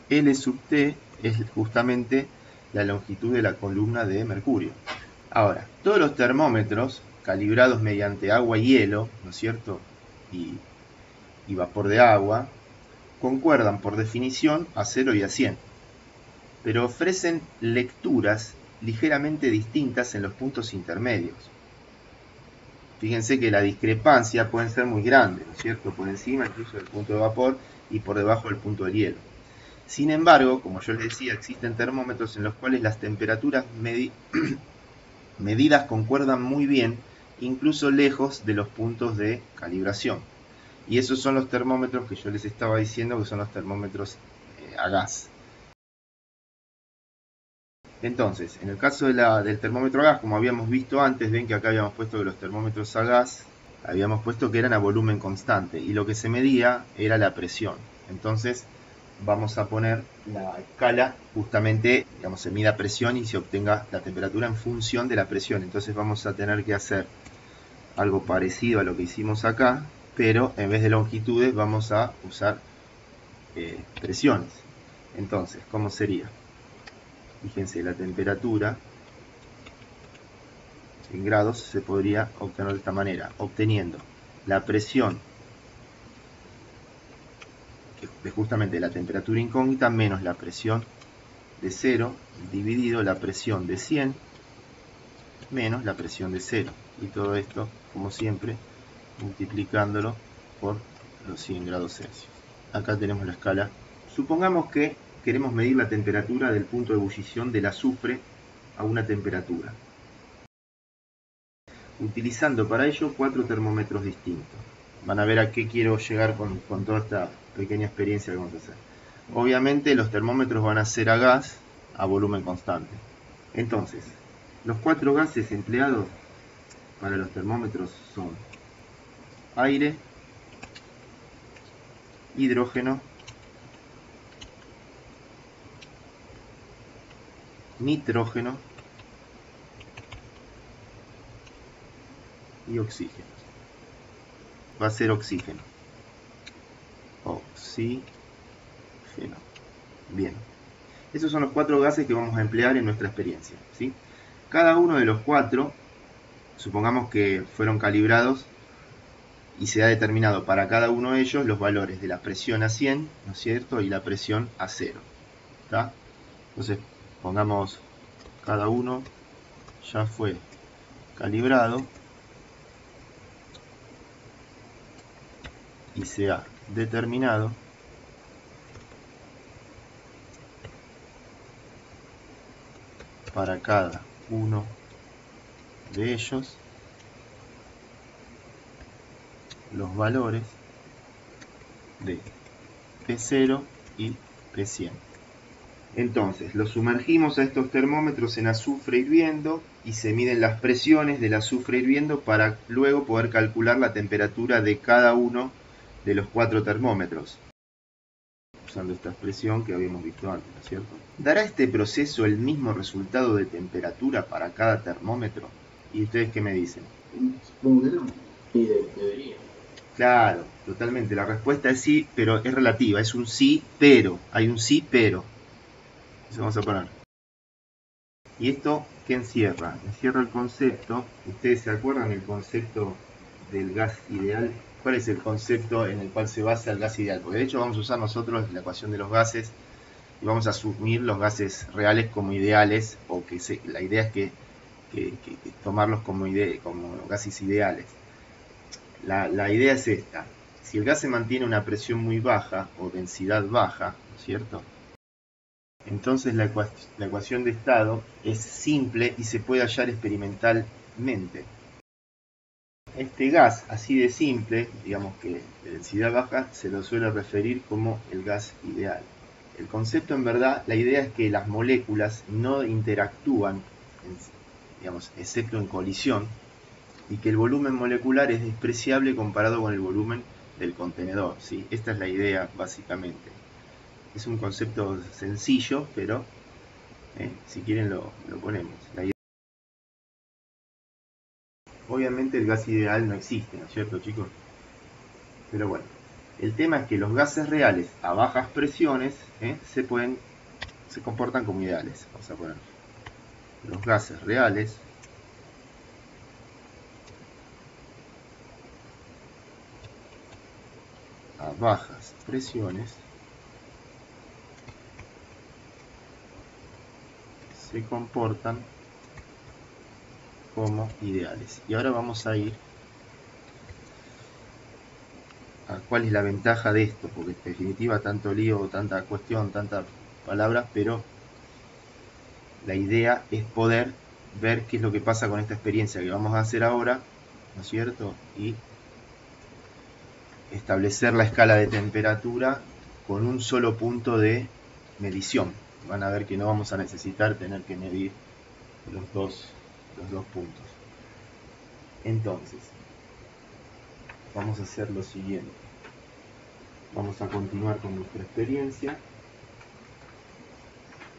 L sub T es justamente la longitud de la columna de mercurio. Ahora, todos los termómetros calibrados mediante agua y hielo, ¿no es cierto?, y vapor de agua, concuerdan por definición a 0 y a 100, pero ofrecen lecturas ligeramente distintas en los puntos intermedios. Fíjense que la discrepancia puede ser muy grande, ¿no es cierto?, por encima incluso del punto de vapor y por debajo del punto de hielo. Sin embargo, como yo les decía, existen termómetros en los cuales las temperaturas medidas concuerdan muy bien, incluso lejos de los puntos de calibración. Y esos son los termómetros que yo les estaba diciendo, que son los termómetros a gas. Entonces, en el caso del termómetro a gas, como habíamos visto antes, ven que acá habíamos puesto que los termómetros a gas, habíamos puesto que eran a volumen constante, y lo que se medía era la presión. Entonces, vamos a poner la escala, justamente, digamos, se mida presión y se obtenga la temperatura en función de la presión. Entonces vamos a tener que hacer algo parecido a lo que hicimos acá, pero en vez de longitudes vamos a usar presiones. Entonces, ¿cómo sería? Fíjense, la temperatura en grados se podría obtener de esta manera, obteniendo la presión, que es justamente la temperatura incógnita, menos la presión de 0, dividido la presión de 100, menos la presión de 0. Y todo esto, como siempre, multiplicándolo por los 100 grados Celsius. Acá tenemos la escala. Supongamos que queremos medir la temperatura del punto de ebullición del azufre a una temperatura, utilizando para ello 4 termómetros distintos. Van a ver a qué quiero llegar con toda esta pequeña experiencia que vamos a hacer. Obviamente los termómetros van a ser a gas a volumen constante. Entonces, los 4 gases empleados para los termómetros son aire, hidrógeno, nitrógeno y oxígeno. Va a ser oxígeno. Oxígeno. Bien. Esos son los 4 gases que vamos a emplear en nuestra experiencia, ¿sí? Cada uno de los 4, supongamos que fueron calibrados y se ha determinado para cada uno de ellos los valores de la presión a 100, ¿no es cierto? Y la presión a 0. ¿Está? Entonces, pongamos cada uno ya fue calibrado y se ha determinado para cada uno de ellos los valores de P0 y P100. Entonces, los sumergimos a estos termómetros en azufre hirviendo y se miden las presiones del azufre hirviendo para luego poder calcular la temperatura de cada uno de los 4 termómetros, usando esta expresión que habíamos visto antes, ¿no es cierto? ¿Dará este proceso el mismo resultado de temperatura para cada termómetro? ¿Y ustedes qué me dicen? Supongo que no. Sí, debería. Claro, totalmente. La respuesta es sí, pero es relativa. Es un sí, pero. Hay un sí, pero. Eso vamos a poner. ¿Y esto qué encierra? Encierra el concepto. ¿Ustedes se acuerdan el concepto del gas ideal? ¿Cuál es el concepto en el cual se basa el gas ideal? Porque de hecho vamos a usar nosotros la ecuación de los gases y vamos a asumir los gases reales como ideales, o que la idea es que tomarlos como gases ideales. La idea es esta: si el gas se mantiene a una presión muy baja o densidad baja, ¿no es cierto? Entonces la ecuación de estado es simple y se puede hallar experimentalmente. Este gas así de simple, digamos que de densidad baja, se lo suele referir como el gas ideal. El concepto, en verdad, la idea es que las moléculas no interactúan, digamos, excepto en colisión, y que el volumen molecular es despreciable comparado con el volumen del contenedor, ¿sí? Esta es la idea básicamente. Es un concepto sencillo, pero si quieren lo ponemos. Obviamente el gas ideal no existe, ¿no es cierto, chicos? Pero bueno, el tema es que los gases reales a bajas presiones se comportan como ideales. Vamos a poner los gases reales a bajas presiones se comportan como ideales. Y ahora vamos a ir a cuál es la ventaja de esto, porque en definitiva tanto lío, tanta cuestión, tanta palabra, pero la idea es poder ver qué es lo que pasa con esta experiencia que vamos a hacer ahora, ¿no es cierto? Y establecer la escala de temperatura con un solo punto de medición. Van a ver que no vamos a necesitar tener que medir los dos puntos. Entonces, vamos a hacer lo siguiente. Vamos a continuar con nuestra experiencia.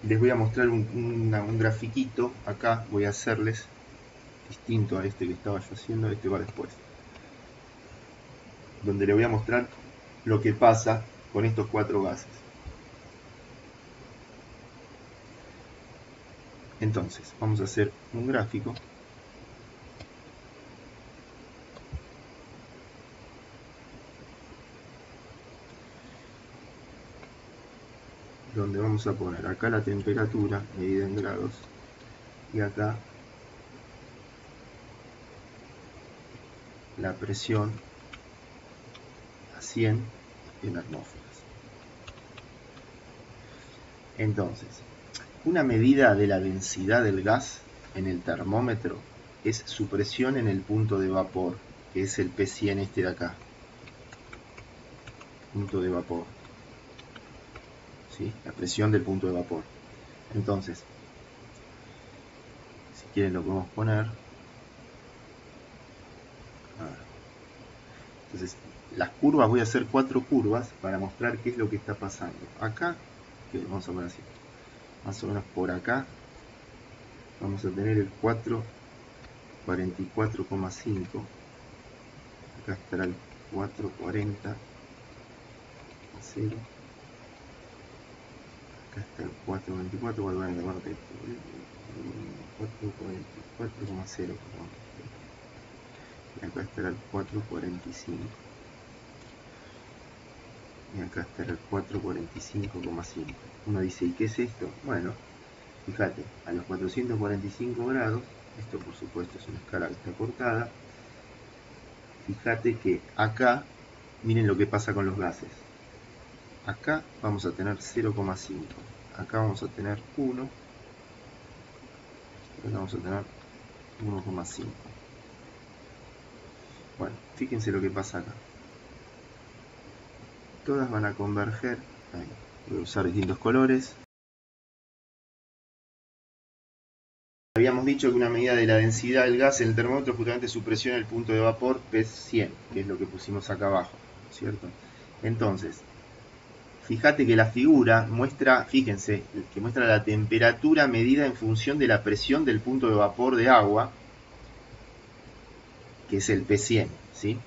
Les voy a mostrar un grafiquito. Acá voy a hacerles distinto a este que estaba yo haciendo. Este va después. Donde le voy a mostrar lo que pasa con estos 4 gases. Entonces, vamos a hacer un gráfico donde vamos a poner acá la temperatura medida en grados y acá la presión a 100 en atmósferas. Entonces, una medida de la densidad del gas en el termómetro es su presión en el punto de vapor, que es el P100 este de acá. Punto de vapor. ¿Sí? La presión del punto de vapor. Entonces, si quieren lo podemos poner. Entonces, las curvas, voy a hacer 4 curvas para mostrar qué es lo que está pasando. Acá, que vamos a poner así, más o menos por acá, vamos a tener el 444,5. Acá estará el 440,0. Acá está el 424, 444,0. Y acá estará el 445. Y acá estará el 445,5. Uno dice, ¿y qué es esto? Bueno, fíjate, a los 445 grados, esto por supuesto es una escala que está cortada, fíjate que acá, miren lo que pasa con los gases. Acá vamos a tener 0,5, acá vamos a tener 1, acá vamos a tener 1,5. Bueno, fíjense lo que pasa acá. Todas van a converger. Ahí. Voy a usar distintos colores. Habíamos dicho que una medida de la densidad del gas en el termómetro es justamente su presión en el punto de vapor P100, que es lo que pusimos acá abajo, ¿cierto? Entonces, fíjate que la figura muestra, fíjense, que muestra la temperatura medida en función de la presión del punto de vapor de agua, que es el P100, ¿sí?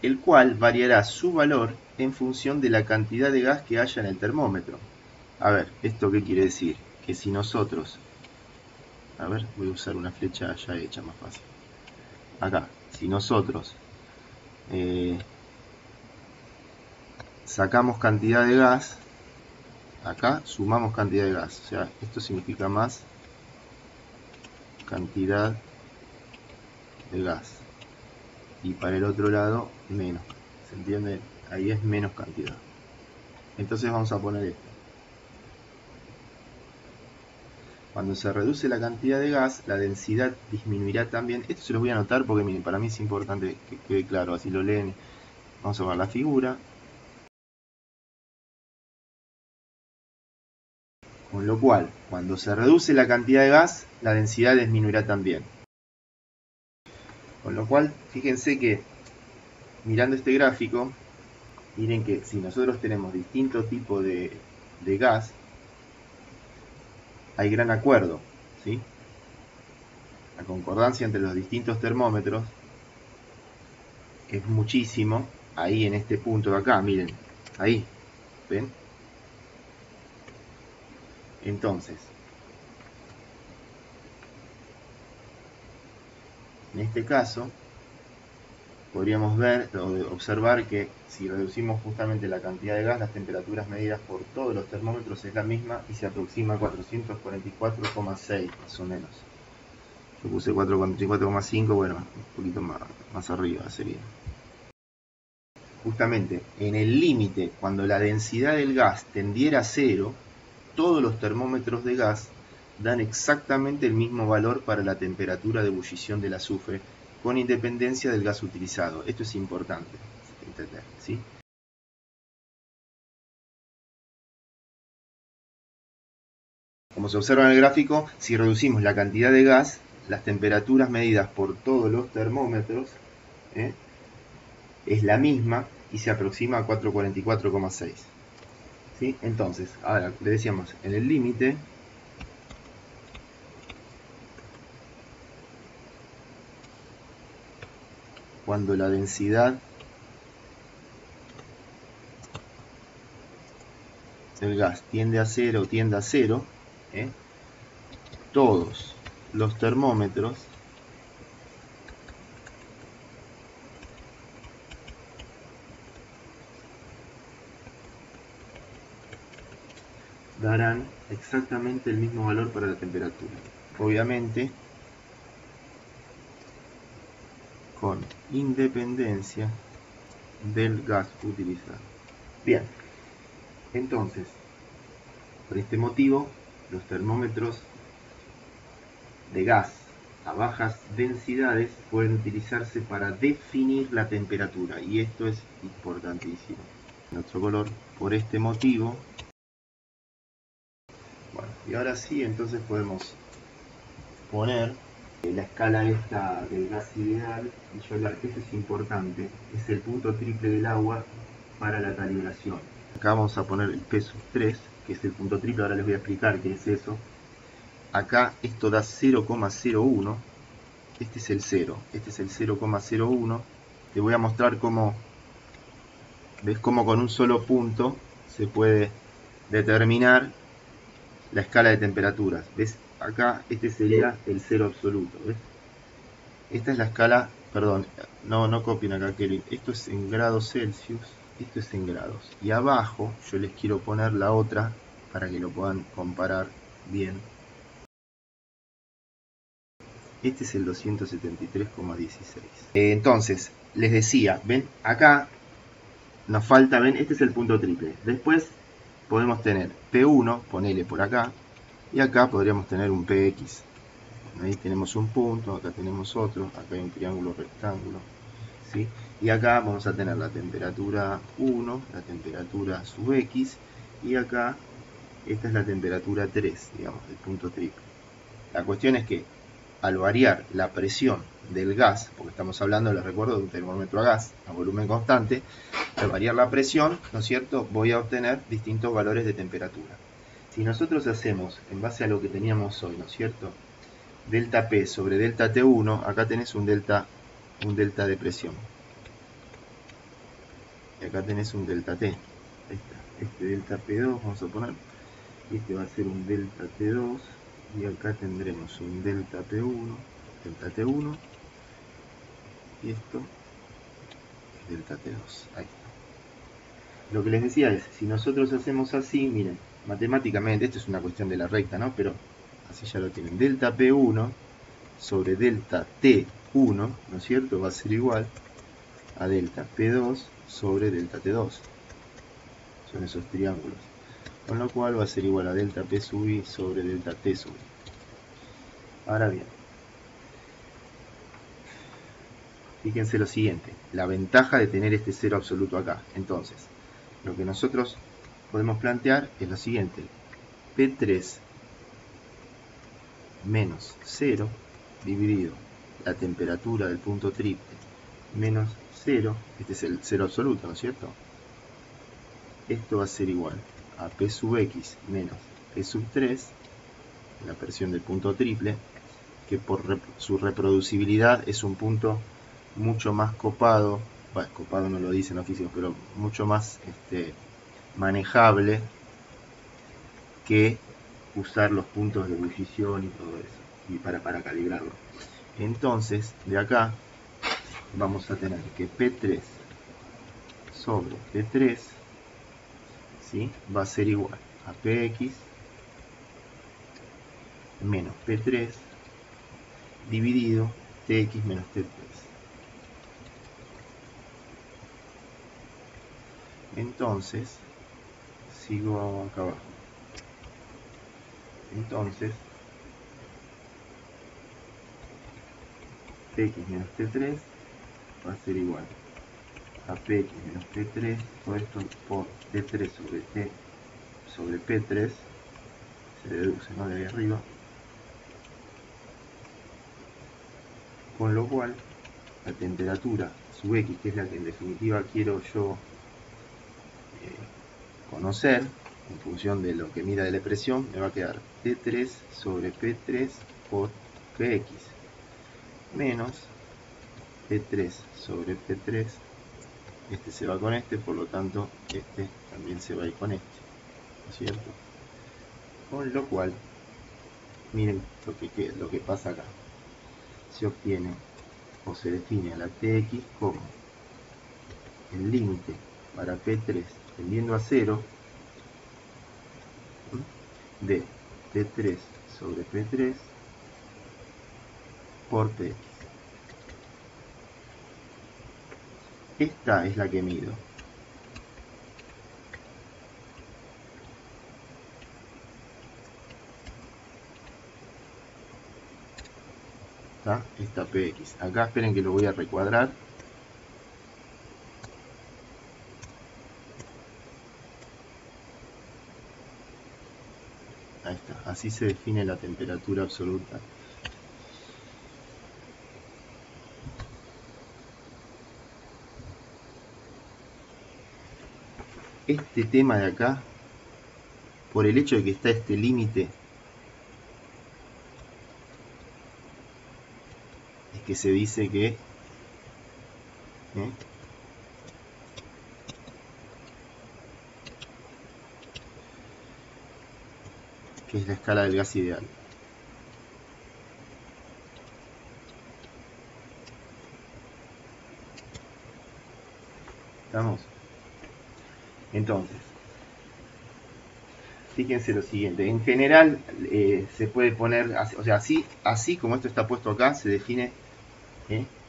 El cual variará su valor en función de la cantidad de gas que haya en el termómetro. A ver, ¿esto qué quiere decir? Que si nosotros, a ver, voy a usar una flecha ya hecha, más fácil. Acá, si nosotros sacamos cantidad de gas, acá sumamos cantidad de gas, o sea, esto significa más cantidad de gas, y para el otro lado menos, ¿se entiende? Ahí es menos cantidad. Entonces vamos a poner esto. Cuando se reduce la cantidad de gas, la densidad disminuirá también. Esto se los voy a anotar porque miren, para mí es importante que quede claro, así lo leen. Vamos a ver la figura. Con lo cual, cuando se reduce la cantidad de gas, la densidad disminuirá también. Con lo cual, fíjense que mirando este gráfico, miren que si nosotros tenemos distintos tipos de gas, hay gran acuerdo, ¿sí? La concordancia entre los distintos termómetros es muchísimo. Ahí en este punto de acá, miren, ahí, ¿ven? Entonces, en este caso, podríamos ver o observar que si reducimos justamente la cantidad de gas, las temperaturas medidas por todos los termómetros es la misma y se aproxima a 444,6 más o menos. Yo puse 444,5, bueno, un poquito más arriba sería. Justamente en el límite, cuando la densidad del gas tendiera a 0, todos los termómetros de gas dan exactamente el mismo valor para la temperatura de ebullición del azufre, con independencia del gas utilizado. Esto es importante entender, ¿sí? Como se observa en el gráfico, si reducimos la cantidad de gas, las temperaturas medidas por todos los termómetros es la misma y se aproxima a 444,6. ¿Sí? Entonces, ahora le decíamos, en el límite, cuando la densidad del gas tiende a 0, todos los termómetros darán exactamente el mismo valor para la temperatura. Obviamente, con independencia del gas utilizado. Bien, entonces, por este motivo, los termómetros de gas a bajas densidades pueden utilizarse para definir la temperatura, y esto es importantísimo. En otro color, por este motivo. Bueno, y ahora sí, entonces podemos poner la escala esta del gas ideal, y esto es importante, es el punto triple del agua para la calibración. Acá vamos a poner el P3, que es el punto triple, ahora les voy a explicar qué es eso. Acá esto da 0,01, este es el 0, este es el 0,01. Te voy a mostrar cómo, ves cómo con un solo punto se puede determinar la escala de temperaturas. ¿Ves? Acá este sería el 0 absoluto. ¿Ves? Esta es la escala, perdón, no copien acá, Kelly. Esto es en grados Celsius, esto es en grados. Y abajo yo les quiero poner la otra para que lo puedan comparar bien. Este es el 273,16. Entonces, les decía, ven, acá nos falta, ven, este es el punto triple. Después podemos tener P1, ponele por acá, y acá podríamos tener un PX. Ahí tenemos un punto, acá tenemos otro, acá hay un triángulo rectángulo, ¿sí? Y acá vamos a tener la temperatura 1, la temperatura sub X, y acá esta es la temperatura 3, digamos, el punto triple. La cuestión es que al variar la presión del gas, porque estamos hablando, les recuerdo, de un termómetro a gas a volumen constante, al variar la presión, ¿no es cierto?, voy a obtener distintos valores de temperatura. Si nosotros hacemos, en base a lo que teníamos hoy, ¿no es cierto?, delta P sobre delta T1, acá tenés un delta de presión. Y acá tenés un delta T. Ahí está. Este delta P2, vamos a poner, y este va a ser un delta T2, y acá tendremos un delta P1, delta T1, y esto es delta T2. Ahí está. Lo que les decía es, si nosotros hacemos así, miren, matemáticamente, esto es una cuestión de la recta, ¿no? Pero así ya lo tienen. Delta P1 sobre delta T1, ¿no es cierto? Va a ser igual a delta P2 sobre delta T2. Son esos triángulos. Con lo cual va a ser igual a delta P sub I sobre delta T sub I. Ahora bien, fíjense lo siguiente, la ventaja de tener este cero absoluto acá. Entonces, lo que nosotros podemos plantear es lo siguiente, P3 menos 0 dividido la temperatura del punto triple menos 0, este es el 0 absoluto, ¿no es cierto? Esto va a ser igual a P sub X menos P sub 3, la presión del punto triple, que por su reproducibilidad es un punto mucho más copado, bueno, copado no lo dicen los físicos, pero mucho más manejable que usar los puntos de ebullición y todo eso, y para calibrarlo. Entonces, de acá vamos a tener que P3 sobre P3, ¿sí?, va a ser igual a PX menos P3 dividido TX menos T3. Entonces, sigo acá abajo. Entonces, PX menos T3 va a ser igual a PX menos T3, todo esto por T3 sobre T sobre P3, se deduce, ¿no?, de ahí arriba. Con lo cual, la temperatura sub X, que es la que en definitiva quiero yo conocer, en función de lo que mida de la presión, me va a quedar T3 sobre P3 por PX, menos P3 sobre P3, este se va con este, por lo tanto, este también se va a ir con este, ¿no es cierto? Con lo cual, miren lo que pasa acá. Se obtiene o se define a la Tx como el límite para P3 tendiendo a 0 de T3 sobre P3 por Px. Esta es la que mido. Esta Px. Acá esperen que lo voy a recuadrar. Ahí está. Así se define la temperatura absoluta. Este tema de acá, por el hecho de que está este límite, es que se dice que es la escala del gas ideal. ¿Estamos? Entonces, fíjense lo siguiente. En general se puede poner, o sea, así como esto está puesto acá, se define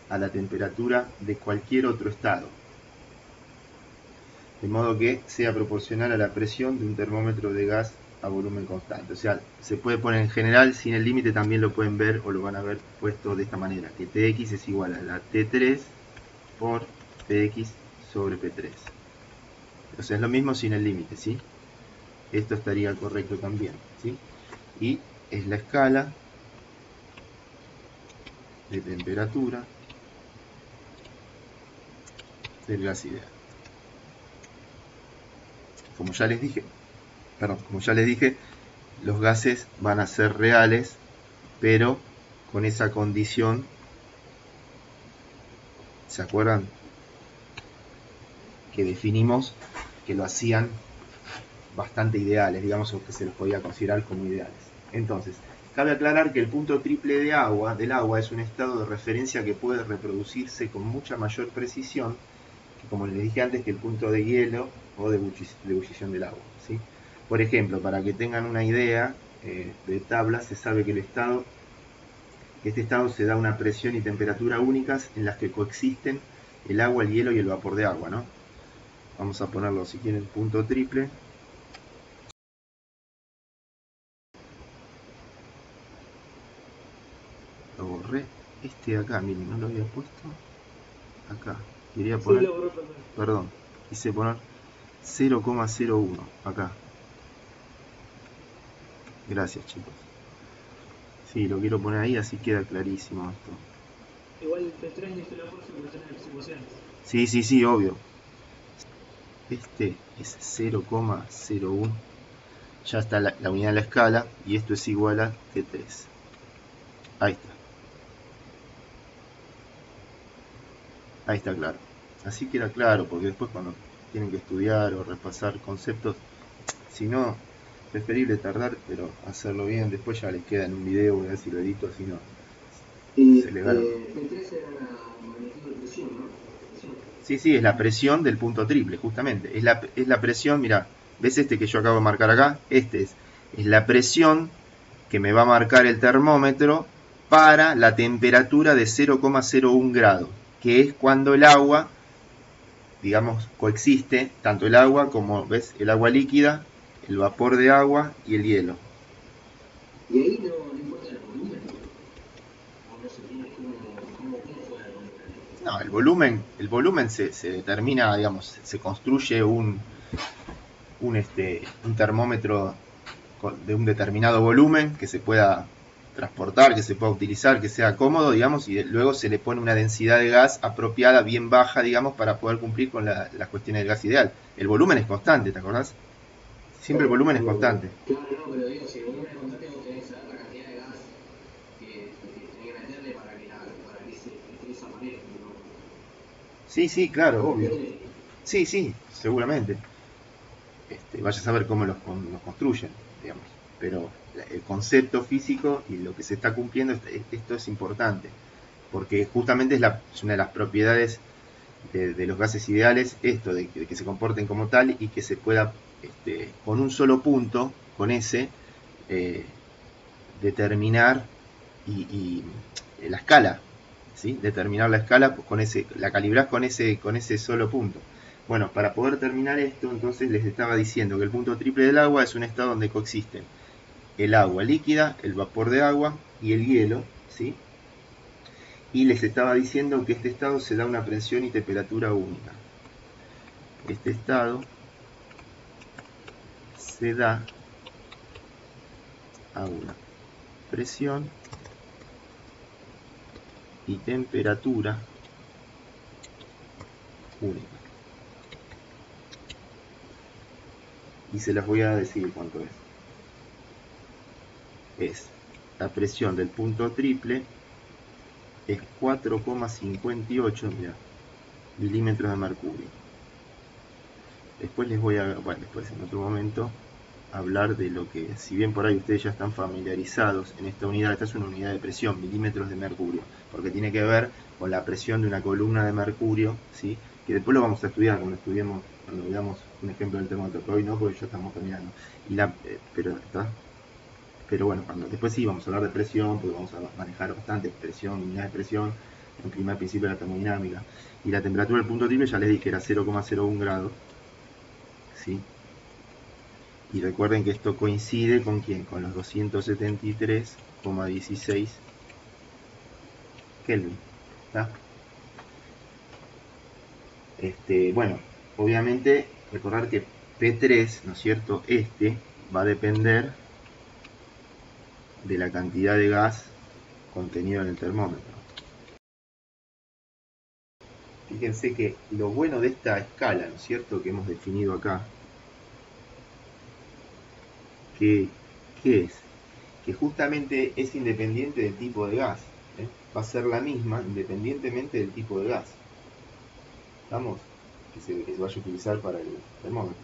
a la temperatura de cualquier otro estado. De modo que sea proporcional a la presión de un termómetro de gas a volumen constante. O sea, se puede poner en general, sin el límite también lo pueden ver o lo van a ver puesto de esta manera, que Tx es igual a la T3 por Px sobre P3. O sea, es lo mismo sin el límite, ¿sí? Esto estaría correcto también, ¿sí? Y es la escala de temperatura del gas ideal. Como ya les dije, los gases van a ser reales, pero con esa condición, ¿se acuerdan? Que definimos que lo hacían bastante ideales, digamos, o que se los podía considerar como ideales. Entonces, cabe aclarar que el punto triple del agua es un estado de referencia que puede reproducirse con mucha mayor precisión, que, como les dije antes, que el punto de hielo o de ebullición del agua, ¿sí? Por ejemplo, para que tengan una idea de tabla, se sabe que este estado se da a una presión y temperatura únicas en las que coexisten el agua, el hielo y el vapor de agua, ¿no? Vamos a ponerlo, si quieren, punto triple. Lo borré. Este de acá, miren, no lo había puesto. Acá. Quería poner... Sí, lo borró, perdón. Quise poner 0,01. Acá. Gracias, chicos. Sí, lo quiero poner ahí, así queda clarísimo esto. Igual te extraño que lo puse por tener exhibiciones. Sí, obvio. Este es 0,01. Ya está la unidad de la escala. Y esto es igual a T3. Ahí está. Ahí está claro. Así queda claro, porque después cuando tienen que estudiar o repasar conceptos, si no, preferible tardar, pero hacerlo bien. Después ya les queda en un video, voy a ver si lo edito, si no, se le gana. P3 era la magnitud de presión, ¿no? Sí, es la presión del punto triple, justamente. Es la presión, mira, ¿ves este que yo acabo de marcar acá? Es la presión que me va a marcar el termómetro para la temperatura de 0,01 grado, que es cuando el agua, digamos, coexiste, tanto el agua como, ¿ves? El agua líquida, el vapor de agua y el hielo. Y ahí no importa el volumen, o no se tiene cómo fue la volumen. No, el volumen se determina, digamos, se construye un termómetro de un determinado volumen que se pueda transportar, que se pueda utilizar, que sea cómodo, digamos, y luego se le pone una densidad de gas apropiada, bien baja, digamos, para poder cumplir con las cuestiones del gas ideal. El volumen es constante, ¿te acordás? Siempre el volumen es constante. Claro, no, pero digo, si el volumen es constante, vos tenés que saber la cantidad de gas que tenés que meterle para que se esté de esa manera, ¿no? Sí, claro, obvio. Sí, seguramente. Vaya a saber cómo los construyen, digamos. pero el concepto físico y lo que se está cumpliendo, esto es importante, porque justamente es una de las propiedades de los gases ideales, esto de que se comporten como tal y que se pueda, con un solo punto, con ese, determinar y la escala, ¿sí? Determinar la escala, pues la calibrás con ese solo punto. Bueno, para poder terminar esto, entonces les estaba diciendo que el punto triple del agua es un estado donde coexisten el agua líquida, el vapor de agua y el hielo, ¿sí? Y les estaba diciendo que este estado se da a una presión y temperatura única. Este estado se da a una presión y temperatura única. Y se las voy a decir cuánto es. Es la presión del punto triple es 4,58 milímetros de mercurio. Después les voy a, bueno, después en otro momento, hablar de lo que, si bien por ahí ustedes ya están familiarizados en esta unidad, esta es una unidad de presión, milímetros de mercurio, porque tiene que ver con la presión de una columna de mercurio, ¿sí? Que después lo vamos a estudiar cuando veamos un ejemplo del termómetro, pero hoy no, porque ya estamos terminando. Pero bueno, después sí vamos a hablar de presión, porque vamos a manejar bastante presión, unidad de presión, en primer principio de la termodinámica. Y la temperatura del punto triple ya les dije era 0,01 grados, ¿sí? Y recuerden que esto coincide con ¿quién? Con los 273,16 Kelvin. ¿Está? Bueno, obviamente recordar que P3, ¿no es cierto? Va a depender de la cantidad de gas contenido en el termómetro. Fíjense que lo bueno de esta escala, ¿no es cierto?, que hemos definido acá, ¿qué es? Que justamente es independiente del tipo de gas. Va a ser la misma independientemente del tipo de gas. ¿Estamos? Que se vaya a utilizar para el termómetro.